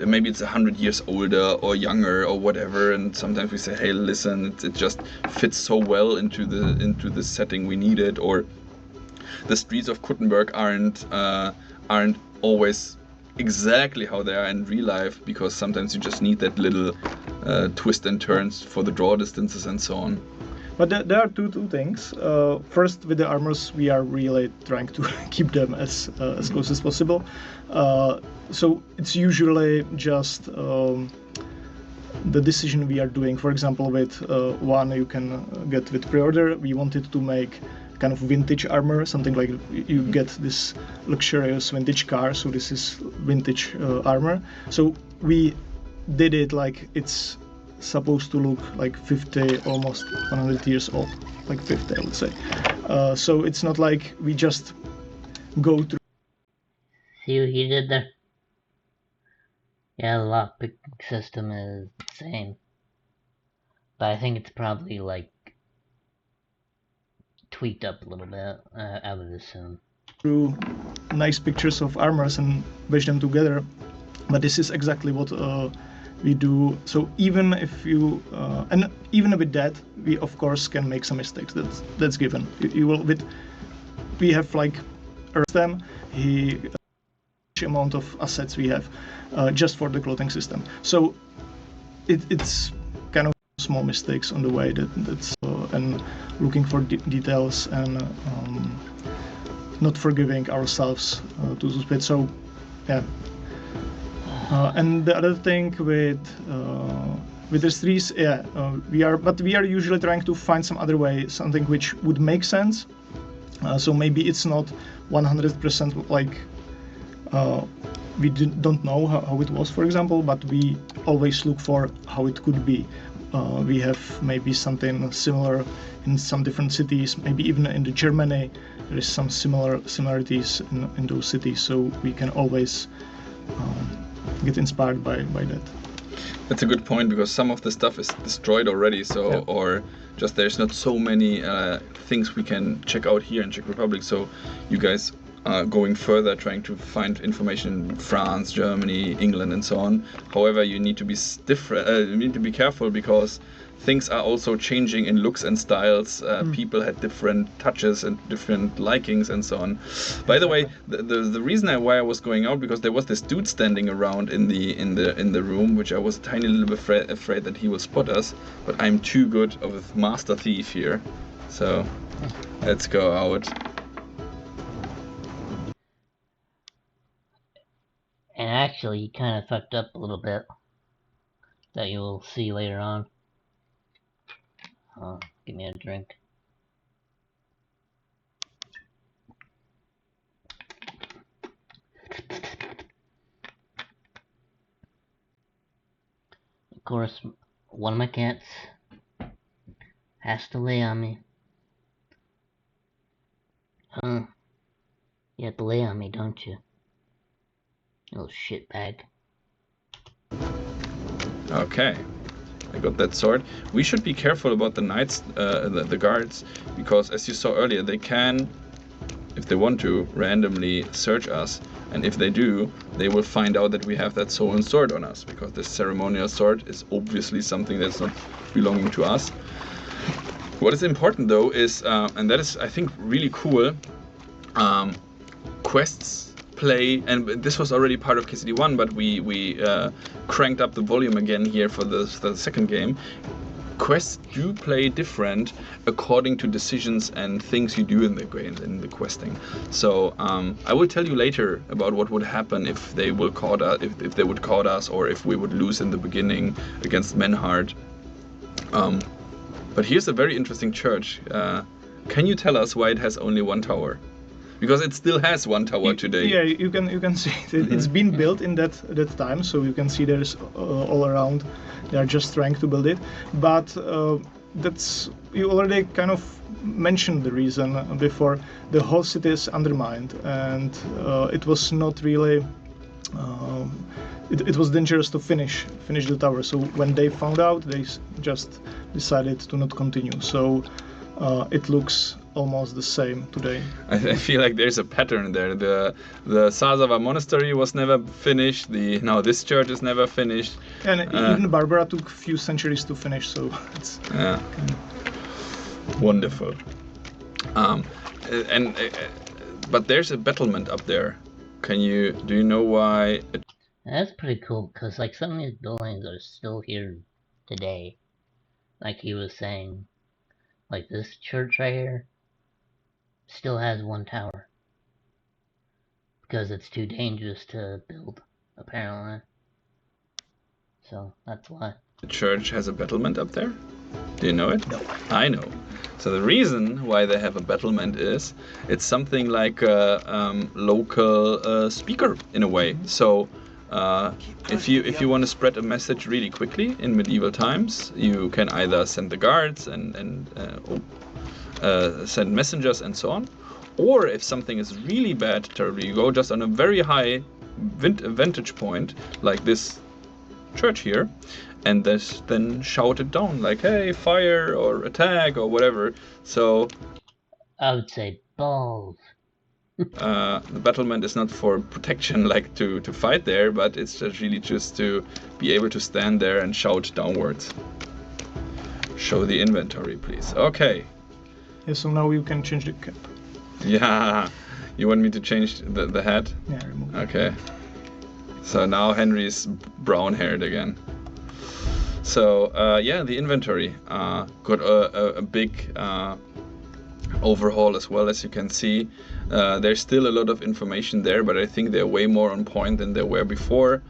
B: maybe it's 100 years older or younger or whatever, and sometimes we say, hey, listen, it just fits so well into the setting we need it, or the streets of Kuttenberg aren't always exactly how they are in real life, because sometimes you just need that little twist and turns for the draw distances and so on.
C: But there are two things. First, with the armors, we are really trying to keep them as close as possible. So it's usually just the decision we are doing. For example, with one you can get with pre-order. We wanted to make kind of vintage armor, something like you get this luxurious vintage car, so this is vintage armor. So we did it like it's supposed to look like 50, almost 100 years old, like 50 I would say. So it's not like we just go through.
A: See what he did there? Yeah, the lockpick system is the same, but I think it's probably like tweaked up a little bit, I would assume.
C: Through nice pictures of armors and wedge them together, but this is exactly what we do. So even if you and even with that, we of course can make some mistakes. That's given. You will we have like them amount of assets we have just for the clothing system. So it's kind of small mistakes on the way that's and looking for details and not forgiving ourselves to split. So yeah. And the other thing with with the trees, yeah, we are usually trying to find some other way, something which would make sense. So maybe it's not 100% like we don't know how it was, for example, but we always look for how it could be. We have maybe something similar in some different cities, maybe even in Germany. There is some similarities in those cities, so we can always get inspired by that.
B: That's a good point, because some of the stuff is destroyed already, so
C: Yeah.
B: or just there's not so many things we can check out here in Czech Republic. So you guys are going further, trying to find information in France, Germany, England, and so on. However, you need to be different. You need to be careful, because things are also changing in looks and styles. People had different touches and different likings and so on. By the way, the reason why I was going out, because there was this dude standing around in the room, which I was a tiny little bit afraid that he will spot us. But I'm too good of a master thief here, so let's go out.
A: And actually, he kind of fucked up a little bit. That you will see later on. Give me a drink. Of course, one of my cats has to lay on me. You have to lay on me, don't you? You little shitbag.
B: Okay, I got that sword. We should be careful about the knights, the guards, because as you saw earlier, they can, if they want to, randomly search us. And if they do, they will find out that we have that stolen sword on us, because this ceremonial sword is obviously something that's not belonging to us. What is important though is, and that is I think really cool, quests play, and this was already part of KCD1, but we cranked up the volume again here for the second game. Quests do play different according to decisions and things you do in the questing. So I will tell you later about what would happen if they will caught us, if they would caught us, or if we would lose in the beginning against Menhard. But here's a very interesting church. Can you tell us why it has only one tower? Because it still has one tower today.
C: Yeah, you can see it. It's been built in that time, so you can see there's all around. They are just trying to build it, but that's, you already kind of mentioned the reason before. The whole city is undermined, and it was not really. It was dangerous to finish the tower. So when they found out, they just decided to not continue. So it looks almost the same today.
B: I feel like there's a pattern there. The Sazava monastery was never finished. Now this church is never finished.
C: And even Barbara took a few centuries to finish. So it's
B: wonderful. But there's a battlement up there. Do you know why?
A: That's pretty cool, because like some of these buildings are still here today. Like he was saying, like this church right here still has one tower because it's too dangerous to build, apparently. So that's why.
B: The church has a battlement up there? Do you know it?
C: No.
B: I know. So the reason why they have a battlement is it's something like a local speaker in a way. So if you want to spread a message really quickly in medieval times, you can either send the guards and send messengers and so on, or if something is really bad, terribly, you go just on a very high vantage point like this church here, and then shout it down like, hey, fire or attack or whatever. So
A: I would say balls.
B: The battlement is not for protection, like to fight there, but it's just really just to be able to stand there and shout downwards. Show the inventory, please. Okay.
C: Yeah, so now you can change the cap.
B: Yeah. You want me to change the hat?
C: Yeah, remove it.
B: Okay. So now Henry's brown-haired again. So yeah, the inventory got a big overhaul as well, as you can see. There's still a lot of information there, but I think they're way more on point than they were before.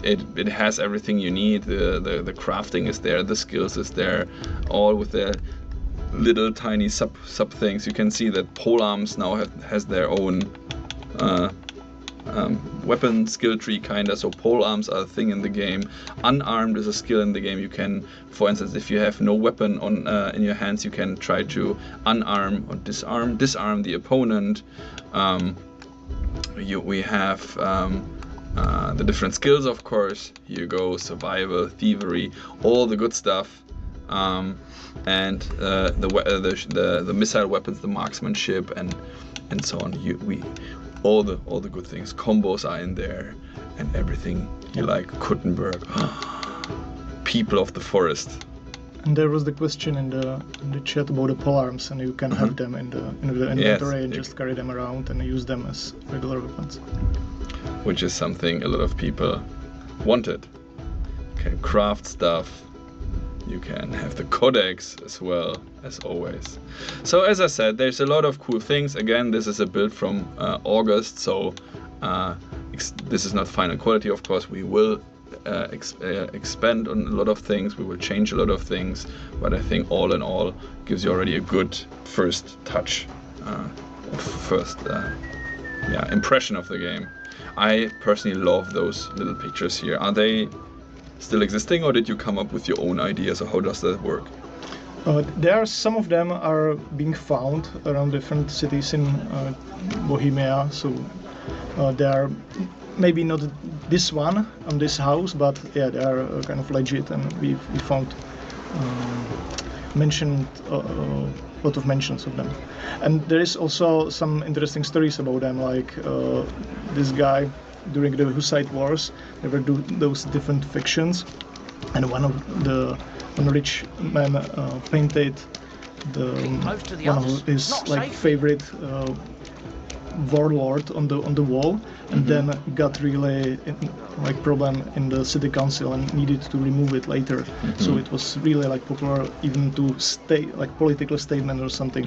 B: it has everything you need. The crafting is there, the skills is there, all with their little tiny sub things. You can see that polearms now has their own weapon skill tree kinda, so polearms are a thing in the game. Unarmed is a skill in the game. You can, for instance, if you have no weapon on in your hands, you can try to unarm or disarm the opponent. We have the different skills, of course. Here you go, survival, thievery, all the good stuff. And the missile weapons, the marksmanship, and so on. All the good things. Combos are in there, and everything you like. Kuttenberg, people of the forest.
C: And there was the question in the chat about the polearms, and you can have them in the inventory and just carry them around and use them as regular weapons.
B: Which is something a lot of people wanted. You can craft stuff. You can have the codex as well, as always. So as I said, there's a lot of cool things. Again, this is a build from August, so this is not final quality, of course. We will expand on a lot of things, we will change a lot of things, but I think all in all gives you already a good first touch, impression of the game. I personally love those little pictures here. Are they still existing, or did you come up with your own ideas, or how does that work?
C: Some of them are being found around different cities in Bohemia, so there are maybe not this one on this house, but yeah, they are kind of legit, and we found mentioned a lot of mentions of them. And there is also some interesting stories about them, like this guy during the Hussite Wars, there were those different factions, and one rich man painted one of his favorite warlord on the wall, and then got really problem in the city council and needed to remove it later. So it was really popular, even to state political statement or something.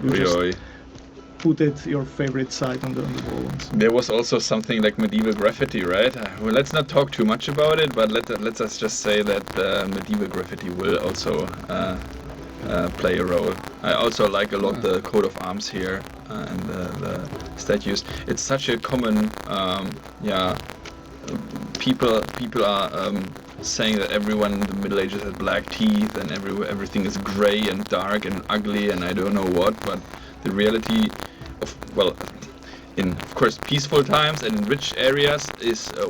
C: Put it your favorite site on the wall.
B: There was also something like medieval graffiti, right? Well, let's not talk too much about it, but let's just say that medieval graffiti will also play a role. I also like a lot the coat of arms here and the statues. It's such a common, people are saying that everyone in the Middle Ages had black teeth and everything is grey and dark and ugly and I don't know what, but the reality in of course peaceful times and in rich areas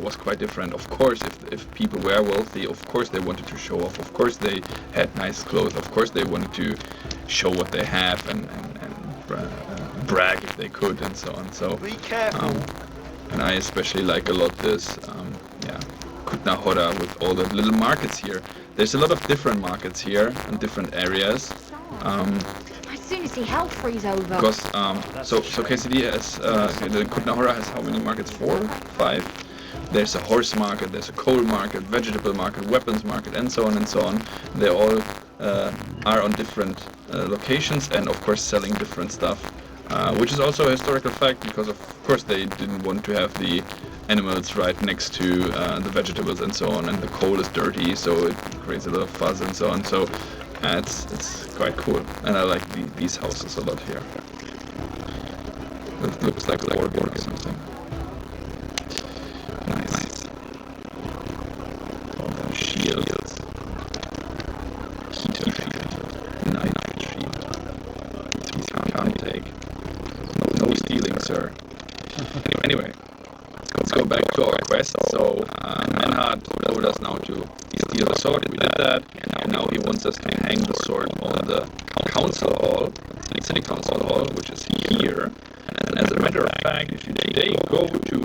B: was quite different. Of course, if people were wealthy, of course they wanted to show off, of course they had nice clothes, of course they wanted to show what they have and brag if they could and so on. So
D: be careful.
B: And I especially like a lot this Kutna Hora with all the little markets here. There's a lot of different markets here in different areas.
K: As soon as the hell freeze over.
B: Because so KCD has the Kutna Hora has how many markets? 4, 5. There's a horse market, there's a coal market, vegetable market, weapons market, and so on and so on. They all are on different locations and of course selling different stuff, which is also a historical fact because of course they didn't want to have the animals right next to the vegetables and so on, and the coal is dirty, so it creates a lot of fuzz and so on. So it's quite cool, and I like these houses a lot here. It looks like a organ or something. Nice. All the shields. Heater shield. Night shield. These we can't take. No stealing, sir. Anyway, let's go back to our quest. So, Manhart told us now to steal the sword. We did that, and now he wants us to hang the sword on the council hall, city council hall, which is here. And as a matter of fact, if you today go to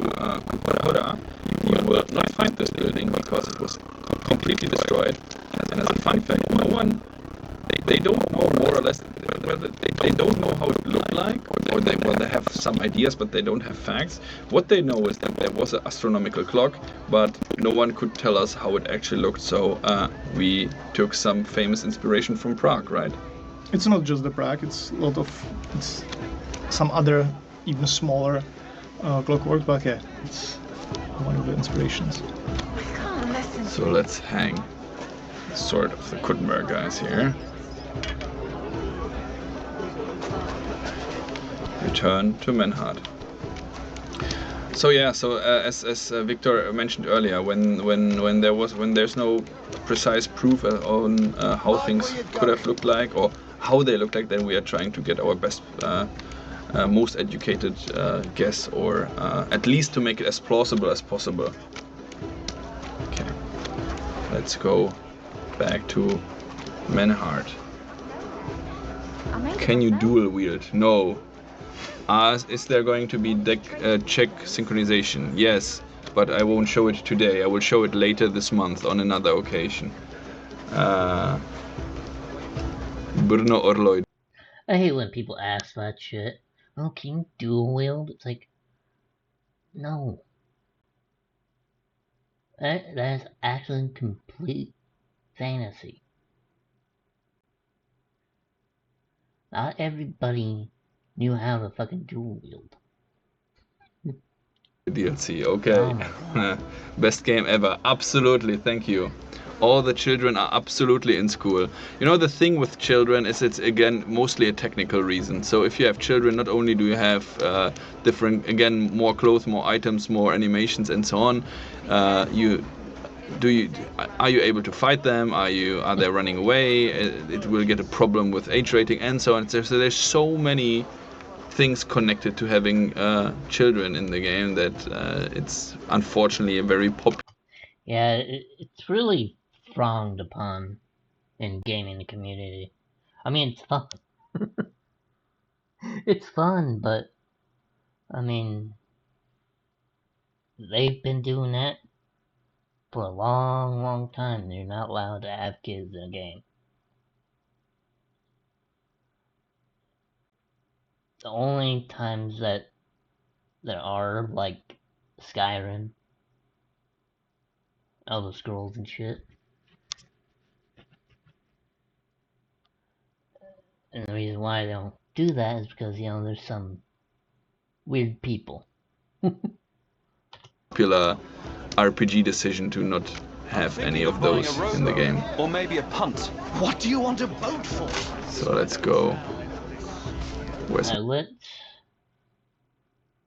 B: Kuparahora, you will not find this building because it was completely destroyed. And as a fun fact, they don't know more or less whether they don't know how it looked like, or they have some ideas but they don't have facts. What they know is that there was an astronomical clock, but no one could tell us how it actually looked. So we took some famous inspiration from Prague, right?
C: It's not just the Prague. It's some other even smaller clockwork, but yeah, it's one of the inspirations.
K: I can't unless
B: So let's hang the sword of the Kuttenberg guys here. Return to Menhard. So yeah, so as Victor mentioned earlier, when there's no precise proof on how things could have looked like or how they look like, then we are trying to get our best, most educated guess, or at least to make it as plausible as possible. Okay, let's go back to Menhard. Can you dual wield? No. Is there going to be deck check synchronization? Yes, but I won't show it today. I will show it later this month on another occasion. Bruno Orloid.
A: I hate when people ask that shit. Oh, can you dual wield? It's like, no. That is actually complete fantasy. Not everybody knew how to fucking dual wield.
B: DLC, okay.
A: Oh
B: Best game ever. Absolutely, thank you. All the children are absolutely in school. You know, the thing with children is it's again mostly a technical reason. So if you have children, not only do you have different, again, more clothes, more items, more animations and so on, are you able to fight them? Are they running away? It will get a problem with age rating and so on. So there's so many things connected to having children in the game that it's unfortunately a very popular.
A: Yeah, it's really frowned upon in gaming community. I mean, it's fun. It's fun, but I mean, they've been doing that for a long, long time. They're not allowed to have kids in a game. The only times that there are, like Skyrim, Elder Scrolls and shit. And the reason why they don't do that is because, you know, there's some weird people.
B: Popular RPG decision to not have any of those in the game.
L: Or maybe a punt. What do you want a boat for?
B: So let's go. Where's
A: I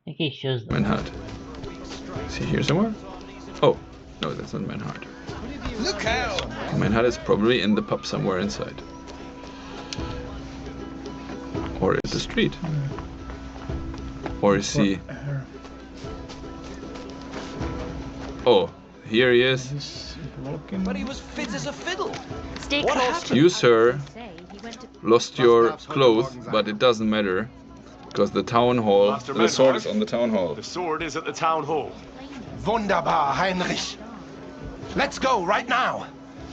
A: think he shows them.
B: Menhard? Is he here somewhere? Oh, no, that's not Menhard.
L: Look out!
B: Menhard is probably in the pub somewhere inside. Or at the street. Or is he... Oh, here he is.
L: But he was fit as a fiddle.
K: Stay
L: What
K: close
L: happened?
K: to
B: You, sir,
K: He went to
B: lost your clothes, but it doesn't matter. Because the town hall...
D: Master
B: The sword
D: Menhard?
B: is on the town hall.
D: The sword is at the town hall.
E: Wunderbar, Heinrich. Let's go right now.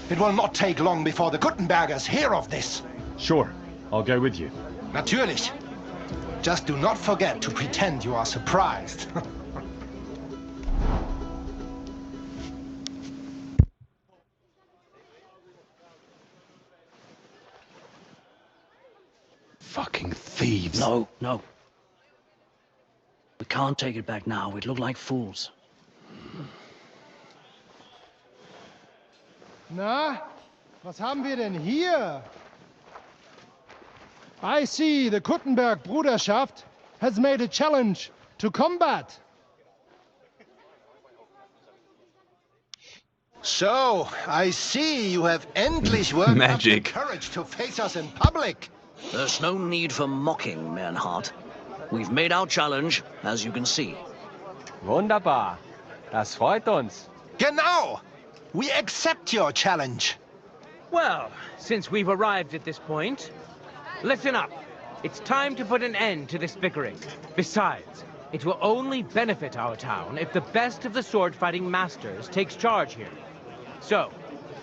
E: It will not take long before the Kuttenbergers hear of this.
D: Sure, I'll go with you.
E: Natürlich. Just do not forget to pretend you are surprised.
G: Fucking thieves.
J: No, no. We can't take it back now. We'd look like fools.
H: Na, was haben wir denn hier? I see the Kuttenberg Bruderschaft has made a challenge to combat.
E: So, I see you have endlich worked up the
B: Magic.
E: courage to face us in public.
J: There's no need for mocking, Menhard. We've made our challenge, as you can see.
F: Wunderbar. Das freut uns.
E: Genau. We accept your challenge.
I: Well, since we've arrived at this point, listen up. It's time to put an end to this bickering. Besides, it will only benefit our town if the best of the sword-fighting masters takes charge here. So,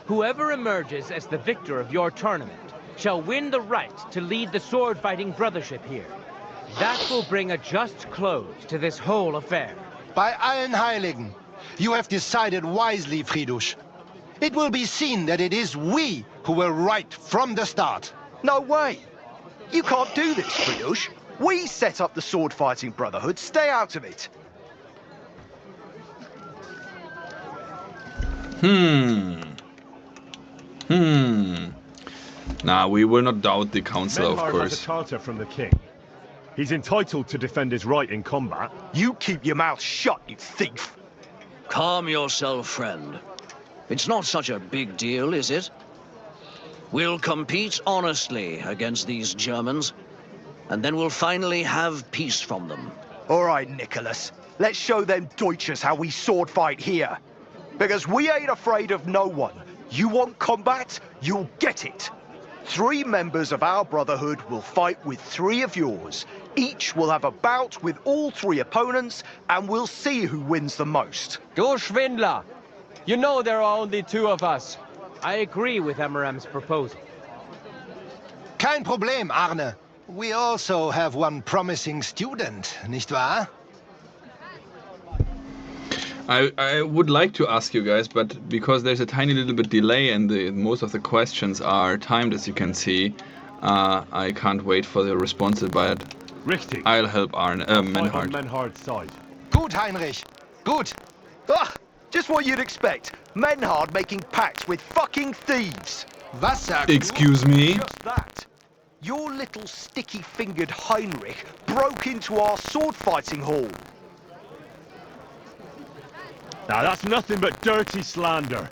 I: whoever emerges as the victor of your tournament shall win the right to lead the sword-fighting brothership here. That will bring a just close to this whole affair.
E: By allen Heiligen, you have decided wisely, Fridush. It will be seen that it is we who were right from the start.
G: No way! You can't do this, Fridush. We set up the sword-fighting brotherhood. Stay out of it.
B: Nah, we will not doubt the council, of
D: Menhard has a
B: course.
D: charter from the king. He's entitled to defend his right in combat.
G: You keep your mouth shut, you thief!
J: Calm yourself, friend. It's not such a big deal, is it? We'll compete honestly against these Germans, and then we'll finally have peace from them.
G: All right, Nicholas. Let's show them Deutschers how we sword fight here. Because we ain't afraid of no one. You want combat? You'll get it. 3 members of our brotherhood will fight with 3 of yours. Each will have a bout with all 3 opponents, and we'll see who wins the most.
F: Du Schwindler! You know there are only 2 of us.
I: I agree with Emiram's proposal.
E: Kein Problem, Arne. We also have one promising student, nicht wahr?
B: I would like to ask you guys, but because there's a tiny little bit delay and most of the questions are timed, as you can see, I can't wait for the responses, but
D: Richtig.
B: I'll help Arne,
D: Fight on
B: Menhard.
D: Menhard's side.
E: Gut, Heinrich. Gut.
G: Ah, just what you'd expect. Menhard making pacts with fucking thieves.
E: Was sagst du?
B: Excuse me?
G: Just that. Your little sticky-fingered Heinrich broke into our sword-fighting hall.
D: Now that's nothing but dirty slander.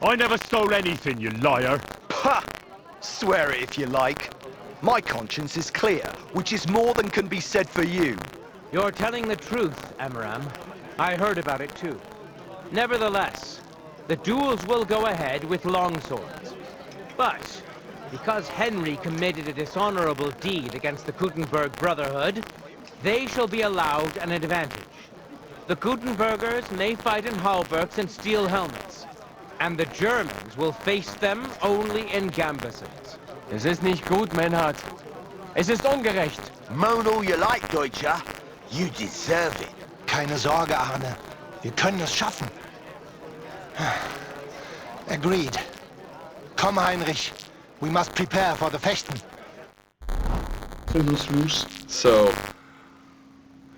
D: I never stole anything, you liar.
G: Pah! Swear it if you like. My conscience is clear, which is more than can be said for you.
I: You're telling the truth, Emiram. I heard about it too. Nevertheless, the duels will go ahead with longswords. But, because Henry committed a dishonorable deed against the Gutenberg Brotherhood, they shall be allowed an advantage. The Gutenbergers may fight in halberds and steel helmets, and the Germans will face them only in gambesons.
F: Es ist nicht gut, Menhard. Es ist ungerecht.
G: Moan all you like, Deutscher. You deserve it.
E: Keine Sorge, Arne. Wir können es schaffen. Agreed. Komm, Heinrich. We must prepare for the Fechten.
B: So,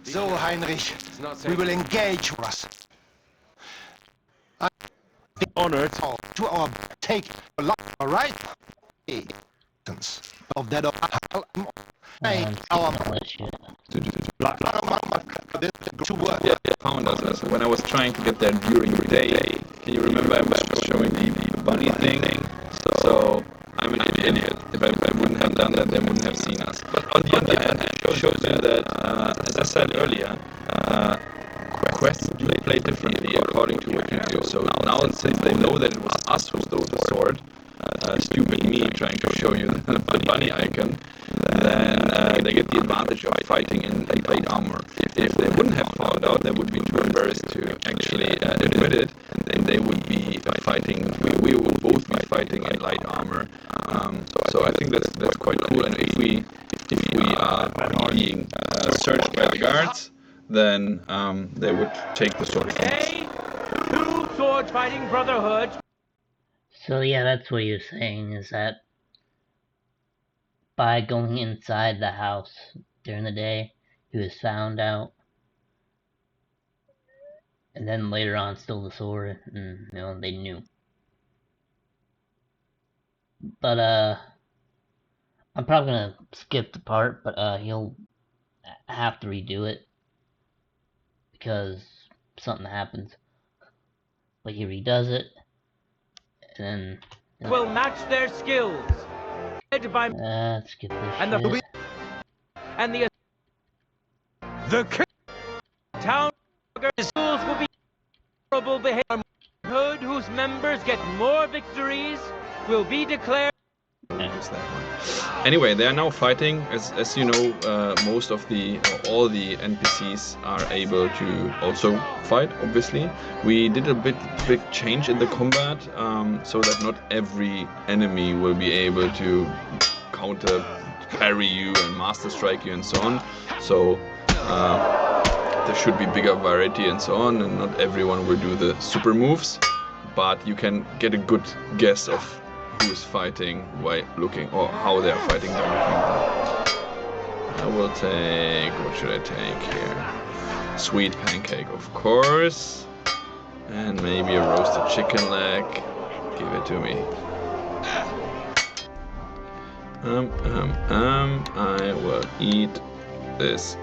E: So, Heinrich, we will engage us.
D: Honored.
E: To our take a lot, all right? Of that our
D: Black.
E: to work.
B: yeah, found us. When I was trying to get there during the day, can you remember I was showing the bunny thing? So I'm an idiot. If I wouldn't have done that, they wouldn't have seen us. But on the other hand, it shows you that, as I said earlier, quests do play differently according to what you do. So now since they know that it was us who stole the sword, stupid me trying to show you the bunny icon, then they get the advantage of fighting in light armor. If they wouldn't have found out, they would be too embarrassed to actually admit it, and they would be fighting. We would both be fighting in light armor. So I think that's quite cool. And if we are being searched by the guards, then they would take the sword from us.
I: Okay? 2 sword-fighting brotherhoods.
A: So yeah, that's what you're saying, is that by going inside the house during the day, he was found out, and then later on stole the sword, and they knew. But I'm probably gonna skip the part, but he'll have to redo it because something happens. But he redoes it, and then
I: Will match their skills. Led by
A: skip this
I: and
A: shit.
I: the town schools will be honorable behavior. Hood whose members get more victories will be declared.
B: Anyway, they are now fighting. As you know, most of all the NPCs are able to also fight. Obviously, we did a big change in the combat, so that not every enemy will be able to counter parry you and master strike you and so on. So there should be bigger variety and so on, and not everyone will do the super moves, but you can get a good guess of who is fighting by looking, or how they are fighting by looking. I will take, what should I take here? Sweet pancake, of course. And maybe a roasted chicken leg. Give it to me. I will eat this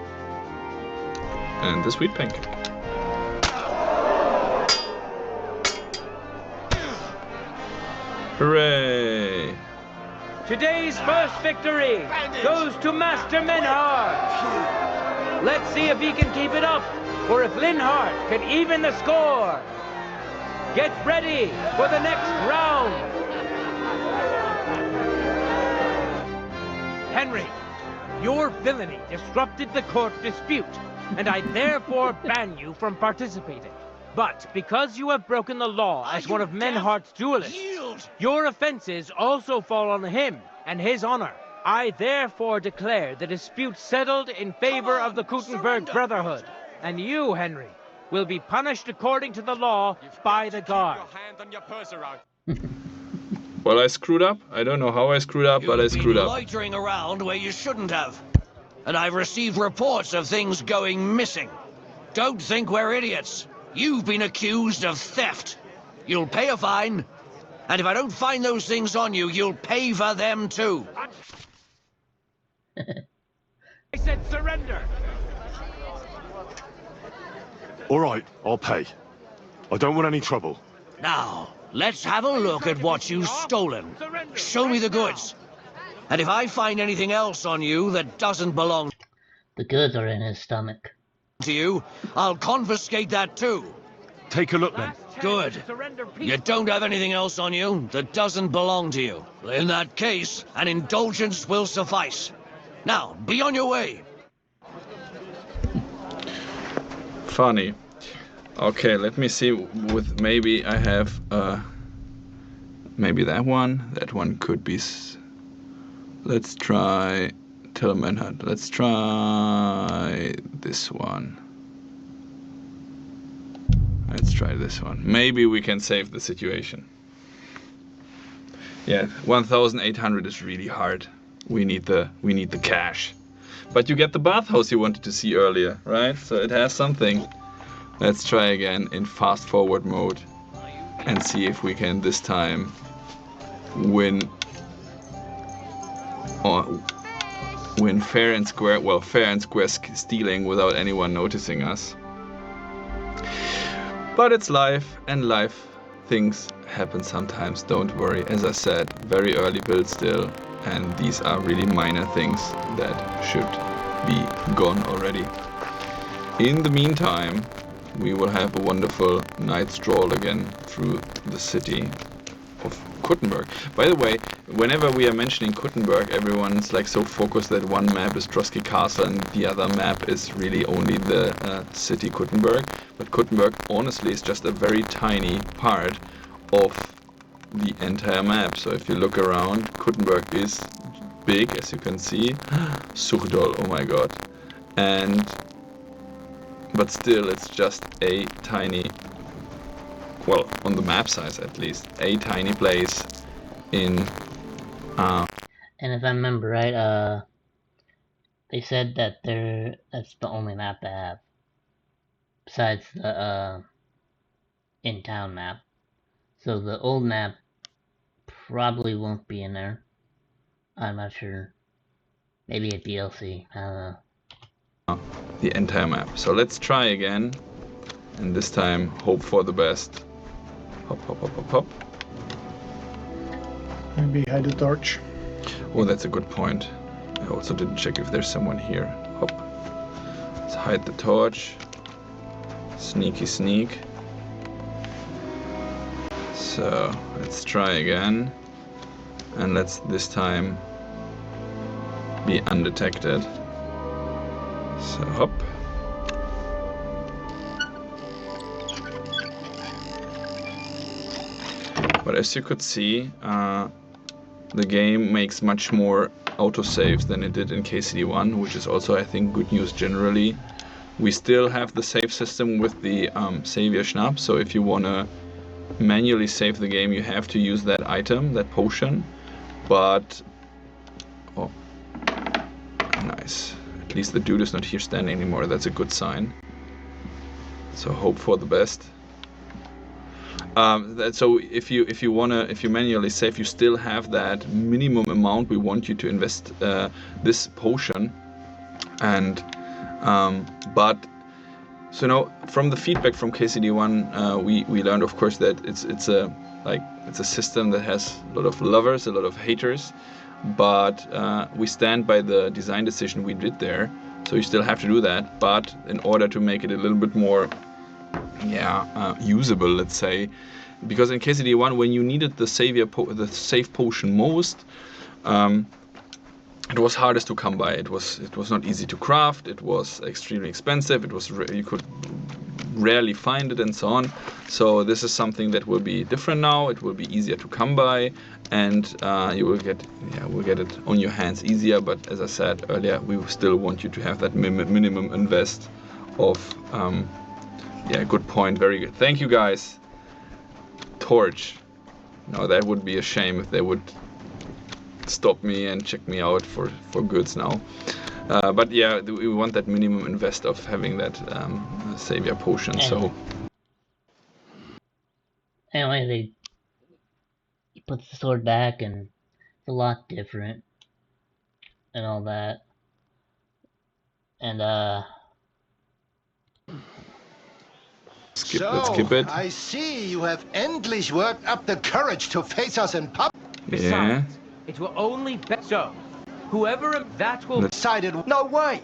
B: and the sweet pancake. Hooray!
I: Today's first victory goes to Master Menhard. Let's see if he can keep it up, or if Linhart can even the score. Get ready for the next round. Henry, your villainy disrupted the court dispute, and I therefore ban you from participating. But because you have broken the law as one of Menhardt's duelists, your offenses also fall on him and his honor. I therefore declare the dispute settled in favor of the Kuttenberg Brotherhood. And you, Henry, will be punished according to the law by the guard.
B: Well, I screwed up. I don't know how I screwed up, but I screwed up.
J: Loitering around where you shouldn't have. And I've received reports of things going missing. Don't think we're idiots. You've been accused of theft. You'll pay a fine. And if I don't find those things on you, you'll pay for them too.
I: I said surrender.
D: All right, I'll pay. I don't want any trouble.
J: Now, let's have a look at what you've stolen. Show me the goods. And if I find anything else on you that doesn't belong
A: The goods are in his stomach.
J: to you, I'll confiscate that too.
D: Take a look then.
J: Good. You don't have anything else on you that doesn't belong to you. In that case, an indulgence will suffice. Now, be on your way.
B: Funny. Okay, let me see. With maybe I have maybe that one. That one could be. Let's try Tillmanhut. Let's try this one. Let's try this one. Maybe we can save the situation. Yeah, 1,800 is really hard. We need the cash. But you get the bathhouse you wanted to see earlier, right? So it has something. Let's try again in fast forward mode and see if we can this time win fair and square. Well, fair and square stealing without anyone noticing us. But it's life, and life things happen sometimes. Don't worry. As I said, very early build still, and these are really minor things that should be gone already. In the meantime, we will have a wonderful night stroll again through the city of Kuttenberg. By the way, whenever we are mentioning Kuttenberg, everyone's like so focused that one map is Trotsky Castle and the other map is really only the city Kuttenberg. But Kuttenberg honestly is just a very tiny part of the entire map. So if you look around, Kuttenberg is big, as you can see. Suchdol, oh my god. But still, it's just a tiny, well, on the map size at least, a tiny place in...
A: And if I remember right, they said that that's the only map they have. Besides the, in-town map. So the old map probably won't be in there. I'm not sure. Maybe a DLC, I don't know.
B: The entire map. So let's try again, and this time hope for the best. Hop, hop, hop, hop, hop.
C: Maybe hide the torch.
B: Oh, that's a good point. I also didn't check if there's someone here. Hop. Let's hide the torch. Sneaky sneak. So let's try again, and let's this time be undetected. So hop. But as you could see, the game makes much more autosaves than it did in KCD1, which is also, I think, good news generally. We still have the save system with the Savior Schnapp, so if you want to manually save the game, you have to use that item, that potion. But... oh, nice. At least the dude is not here standing anymore, that's a good sign. So hope for the best. So if you manually save, you still have that minimum amount we want you to invest this potion, and but so now from the feedback from KCD1, we learned, of course, that it's a system that has a lot of lovers, a lot of haters, but we stand by the design decision we did there. So you still have to do that, but in order to make it a little bit more usable, let's say, because in KCD1, when you needed the save potion most, it was hardest to come by. It was not easy to craft. It was extremely expensive. You could rarely find it, and so on. So this is something that will be different now. It will be easier to come by, and you will get it on your hands easier. But as I said earlier, we still want you to have that minimum invest of good point. Very good. Thank you, guys. Torch. No, that would be a shame if they would stop me and check me out for goods now. But yeah, we want that minimum invest of having that savior potion. So
A: anyway, he puts the sword back, and it's a lot different and all that. And
B: let's skip it.
E: I see you have endlich worked up the courage to face us in public.
B: Yeah.
I: It will only be so. Whoever that will
G: decided. No way!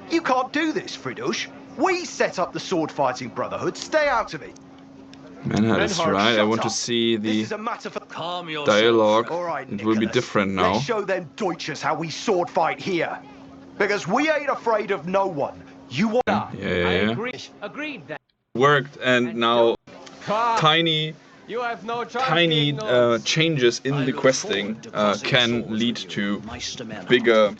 G: You can't do this, Fridush. We set up the sword fighting brotherhood. Stay out of it.
B: Manhart is right. I want to see the dialogue.
G: Right,
B: it will be different now.
G: Let's show them Deutschers how we sword fight here. Because we ain't afraid of no one. You want?
B: Yeah.
I: Agreed then.
B: Worked, and now tiny changes in the questing can lead to bigger.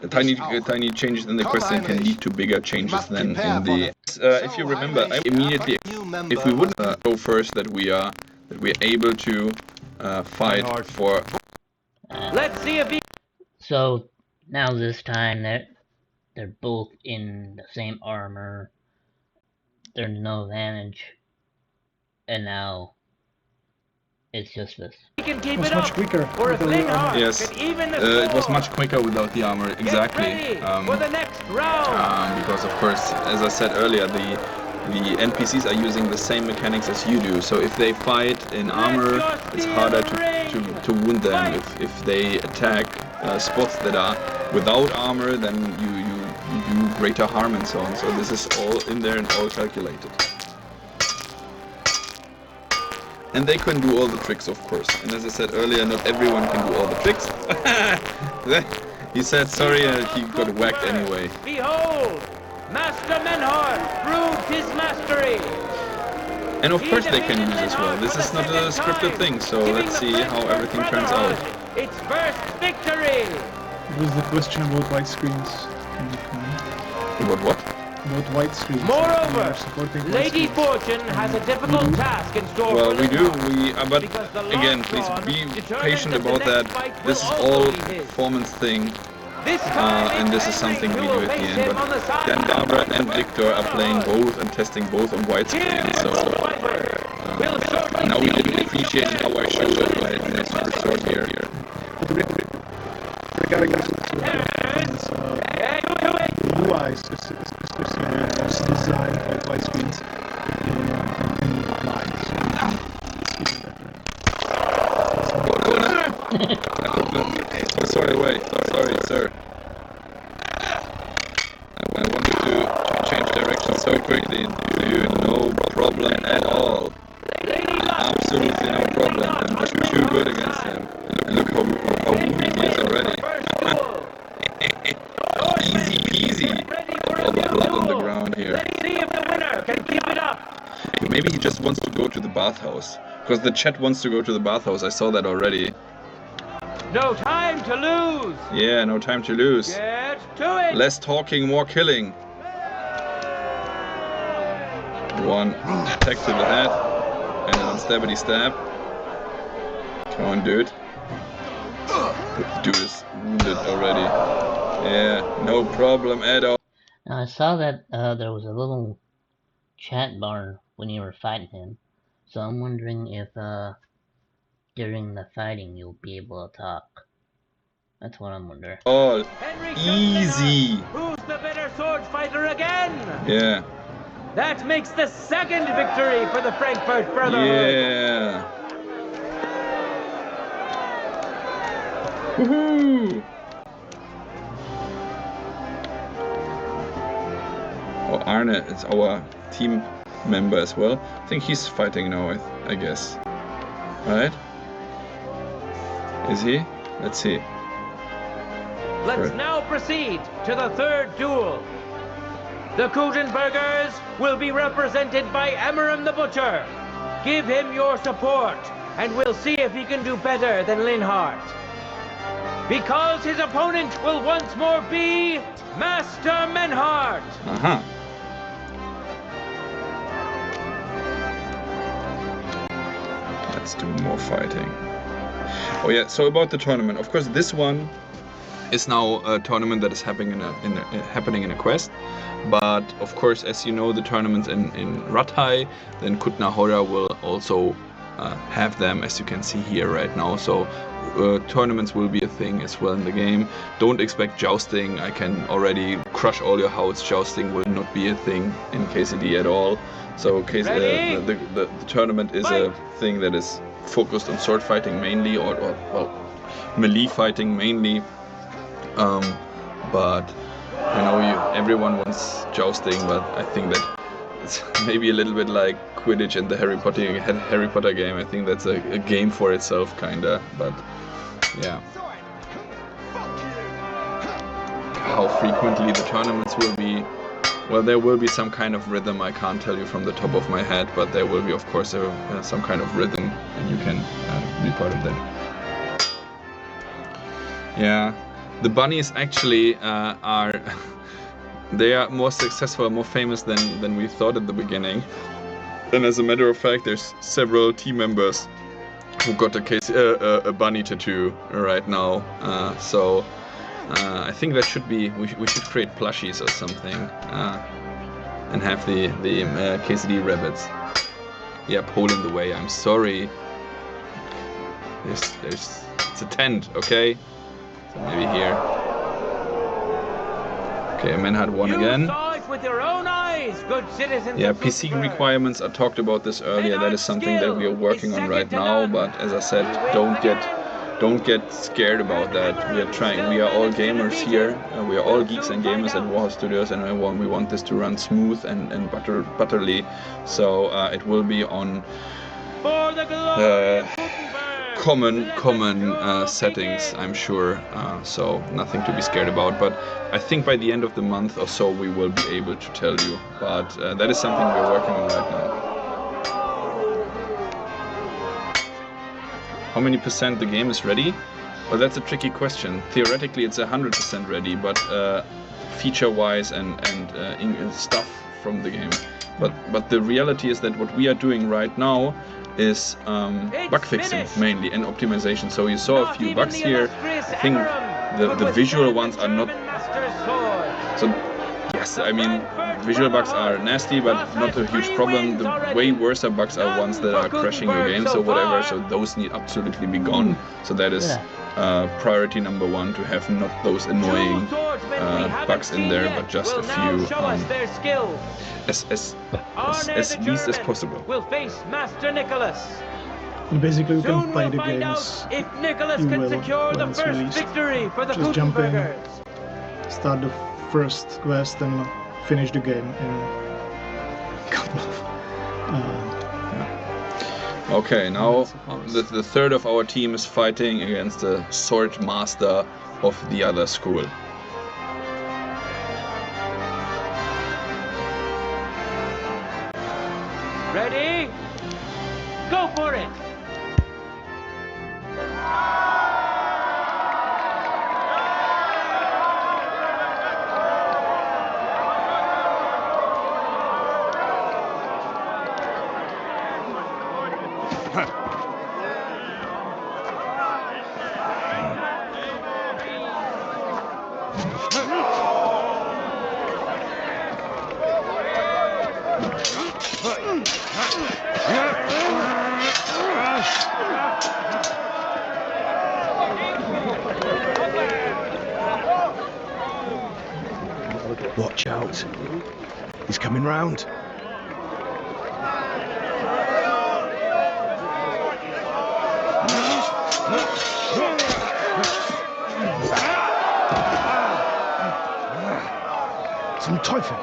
B: Tiny changes in the questing can lead to bigger changes than in the. If you remember, I immediately, if we wouldn't go first, that we're able to fight for.
I: Let's see if he.
A: So now this time they're both in the same armor. There's no advantage, and now it's just this.
C: It was much quicker.
B: Yes, it was much quicker without the armor. Exactly. Because of course, as I said earlier, the NPCs are using the same mechanics as you do. So if they fight in armor, it's harder to wound them. If they attack spots that are without armor, then you do greater harm and so on. So this is all in there and all calculated. And they can do all the tricks, of course. And as I said earlier, not everyone can do all the tricks. He said sorry and he got whacked anyway.
I: Behold, Master Menhart proved his mastery.
B: And of course they can use as well. This is not a scripted thing, so let's see how everything turns out.
I: Its first victory.
C: It was the question about white screens.
B: About what?
C: About white screens.
I: Moreover, Lady Fortune has a difficult task in store.
B: Well, we do. But again, please be patient about that. This is all performance thing. And this is something we do at the end. But then Barbara and Victor are playing both and testing both on widescreen. So now we didn't appreciate how I showed it right in this short here.
C: UI especially was designed for white screens in lines.
B: Sorry, wait. Sorry, sir. I wanted to change direction so quickly. No problem at all. Absolutely no problem. I'm just too good against him. And look how weak he is already. Easy peasy. All the blood on the ground here.
I: Let's see if the winner can keep it up.
B: Maybe he just wants to go to the bathhouse. Because the chat wants to go to the bathhouse. I saw that already.
I: No time to lose.
B: Yeah, no time to lose.
I: Get to it.
B: Less talking, more killing. One attack to the head. And an unstabbity stab. Come on, dude. Dude is wounded already. Yeah, no problem at all.
A: Now I saw that there was a little chat bar when you were fighting him. So I'm wondering if during the fighting you'll be able to talk. That's what I'm wondering.
B: Oh, easy.
I: Who's the better sword fighter again?
B: Yeah.
I: That makes the second victory for the Frankfurt Brotherhood.
B: Yeah. Woohoo! Oh, Arne is our team member as well. I think he's fighting now, I guess. Right? Is he? Let's see.
I: Let's now proceed to the third duel. The Kutenbergers will be represented by Emmeram the Butcher. Give him your support, and we'll see if he can do better than Linhardt. Because his opponent will once more be Master Menhardt.
B: Uh-huh. Let's do more fighting. Oh yeah, so about the tournament. Of course, this one is now a tournament that is happening in a quest. But of course, as you know, the tournaments in Rathai, then Kutna Hora will also have them, as you can see here right now. So tournaments will be a thing as well in the game. Don't expect jousting. I can already crush all your house. Jousting will not be a thing in KCD at all. So the tournament is a thing that is focused on sword fighting mainly, or well, melee fighting mainly. But I know everyone wants jousting, but I think that it's maybe a little bit like Quidditch in the Harry Potter game. I think that's a game for itself, kinda. But yeah, how frequently the tournaments will be? Well, there will be some kind of rhythm. I can't tell you from the top of my head, but there will be, of course, some kind of rhythm, and you can be part of that. Yeah. The bunnies actually are they are more successful, more famous than we thought at the beginning. And as a matter of fact, there's several team members who got a bunny tattoo right now. So I think that should be we should create plushies or something and have the KCD rabbits. Yeah, pole in the way. I'm sorry. It's a tent, okay? Maybe here. Okay, Menhardt won again.
I: Saw it with your own eyes, good citizens.
B: Yeah, PC requirements. I talked about this earlier. That is something that we are working on right now. But as I said, don't get scared about that. We are trying. We are all gamers here. We are all geeks and gamers at Warhol Studios, and we want this to run smooth and butterly. So it will be on common settings, I'm sure, so nothing to be scared about. But I think by the end of the month or so we will be able to tell you. But that is something we're working on right now. How many percent the game is ready? Well, that's a tricky question. Theoretically it's 100% ready, but feature-wise and stuff from the game. But the reality is that what we are doing right now is bug fixing mainly and optimization. So you saw a few bugs here. I think the visual ones are not. So yes, I mean visual bugs are nasty, but not a huge problem. The way worse bugs are ones that are crashing your games or whatever. So those need absolutely be gone. So that is priority number one, to have not those annoying bugs in there, but just a few as least as possible.
I: Will face Master Nicholas.
C: Basically, you can play the games
I: if Nicholas can secure the first victory for the
C: just jump in,
I: Kutenbergers.
C: start the first quest, and finish the game in a couple of.
B: Okay, now the third of our team is fighting against the sword master of the other school.
I: Ready? Go for it!
G: Watch out. He's coming round. Zum Teufel!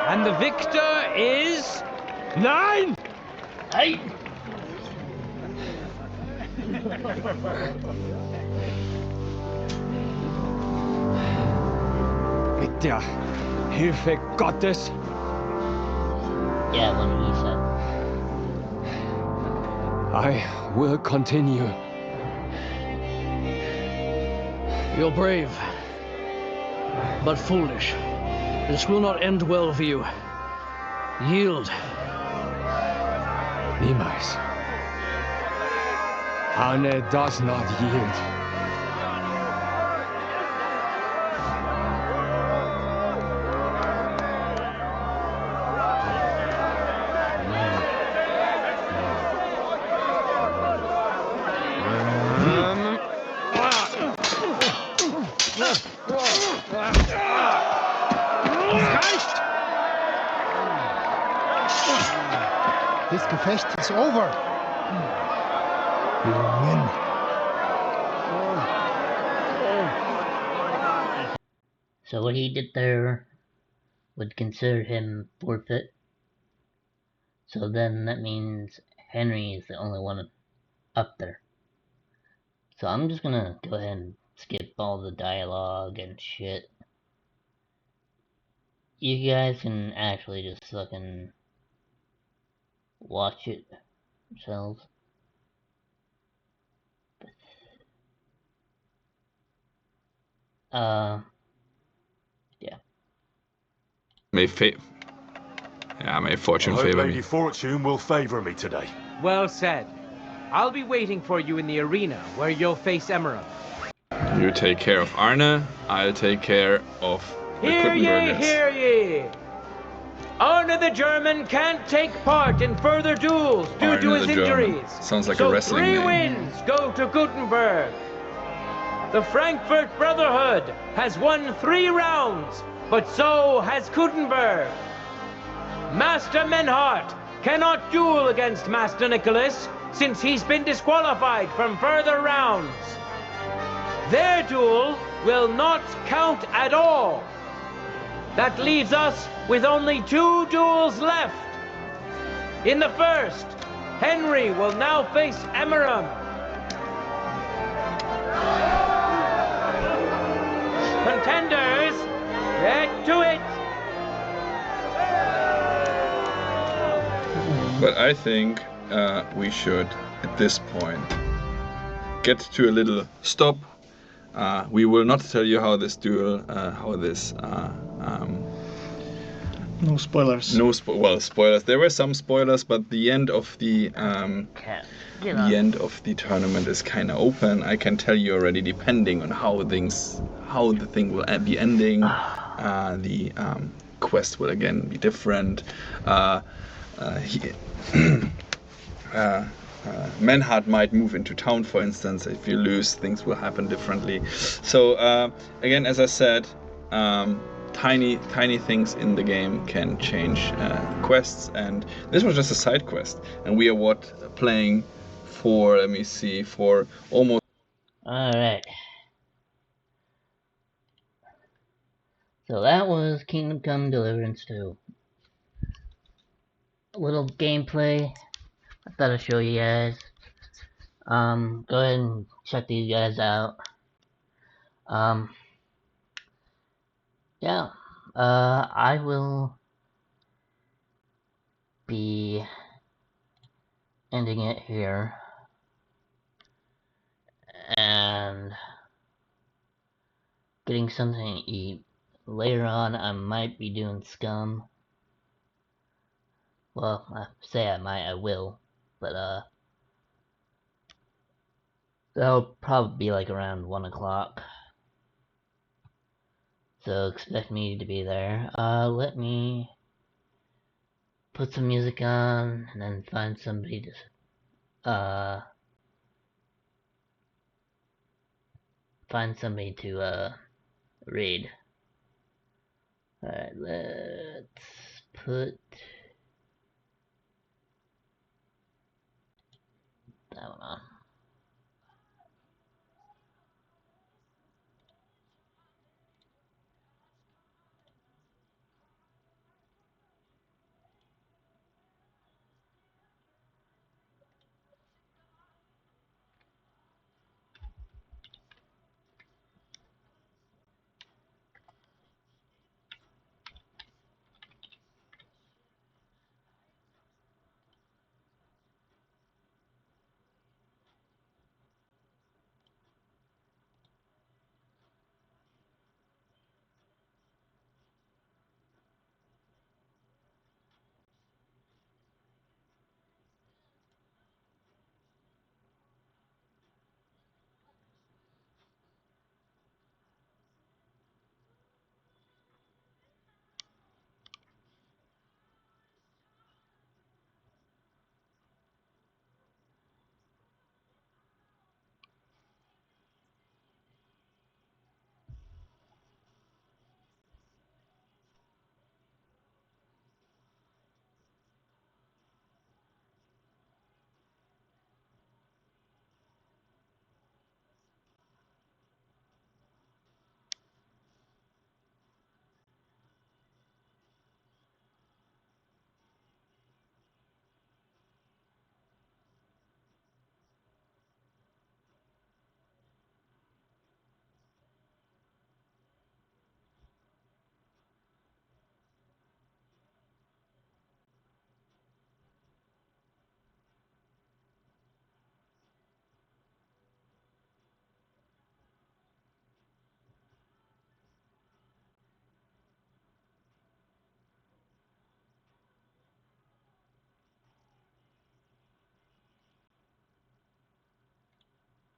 I: And the victor is...
D: Nein!
A: Hey!
F: Mit der Hilfe Gottes.
A: Yeah, what he said.
F: I will continue.
J: You're brave, but foolish. This will not end well for you. Yield.
F: Niemals. Arne does not yield.
H: This Gefecht is over. We win.
A: So what he did there would consider him forfeit. So then that means Henry is the only one up there. So I'm just gonna go ahead and skip all the dialogue and shit. You guys can actually just fucking watch it yourselves. Yeah.
B: May fortune
D: I hope
B: favor
D: Lady
B: me.
D: Fortune will favor me today.
I: Well said. I'll be waiting for you in the arena where you'll face Emerald.
B: You take care of Arne, I'll take care of the
I: Hear ye,
B: Kuttenbergers.
I: hear ye! Arne the German can't take part in further duels due
B: Arne
I: to his
B: the German.
I: injuries.
B: Sounds like
I: so
B: a wrestling
I: 3
B: name.
I: wins go to Gutenberg. The Frankfurt Brotherhood has won 3 rounds, but so has Gutenberg. Master Menhart cannot duel against Master Nicholas since he's been disqualified from further rounds. Their duel will not count at all. That leaves us with only 2 duels left. In the first, Henry will now face Emmeram. Contenders, get to it!
B: But I think we should, at this point, get to a little stop. We will not tell you how this duel,
C: No spoilers.
B: well, spoilers. There were some spoilers, but the end of the tournament is kind of open. I can tell you already, depending on how the thing will be ending. The quest will again be different. Menhart might move into town, for instance. If you lose, things will happen differently. So again, as I said, tiny things in the game can change quests, and this was just a side quest, and we are playing for, let me see, for almost.
A: Alright. So that was Kingdom Come Deliverance 2. A little gameplay I thought I'd show you guys. Go ahead and check these guys out. Yeah. I will be ending it here. And getting something to eat. Later on, I might be doing scum. Well, I say I might, I will. But, that'll probably be like around 1 o'clock. So expect me to be there. Let me put some music on and then find somebody to read. Alright, let's put that one on.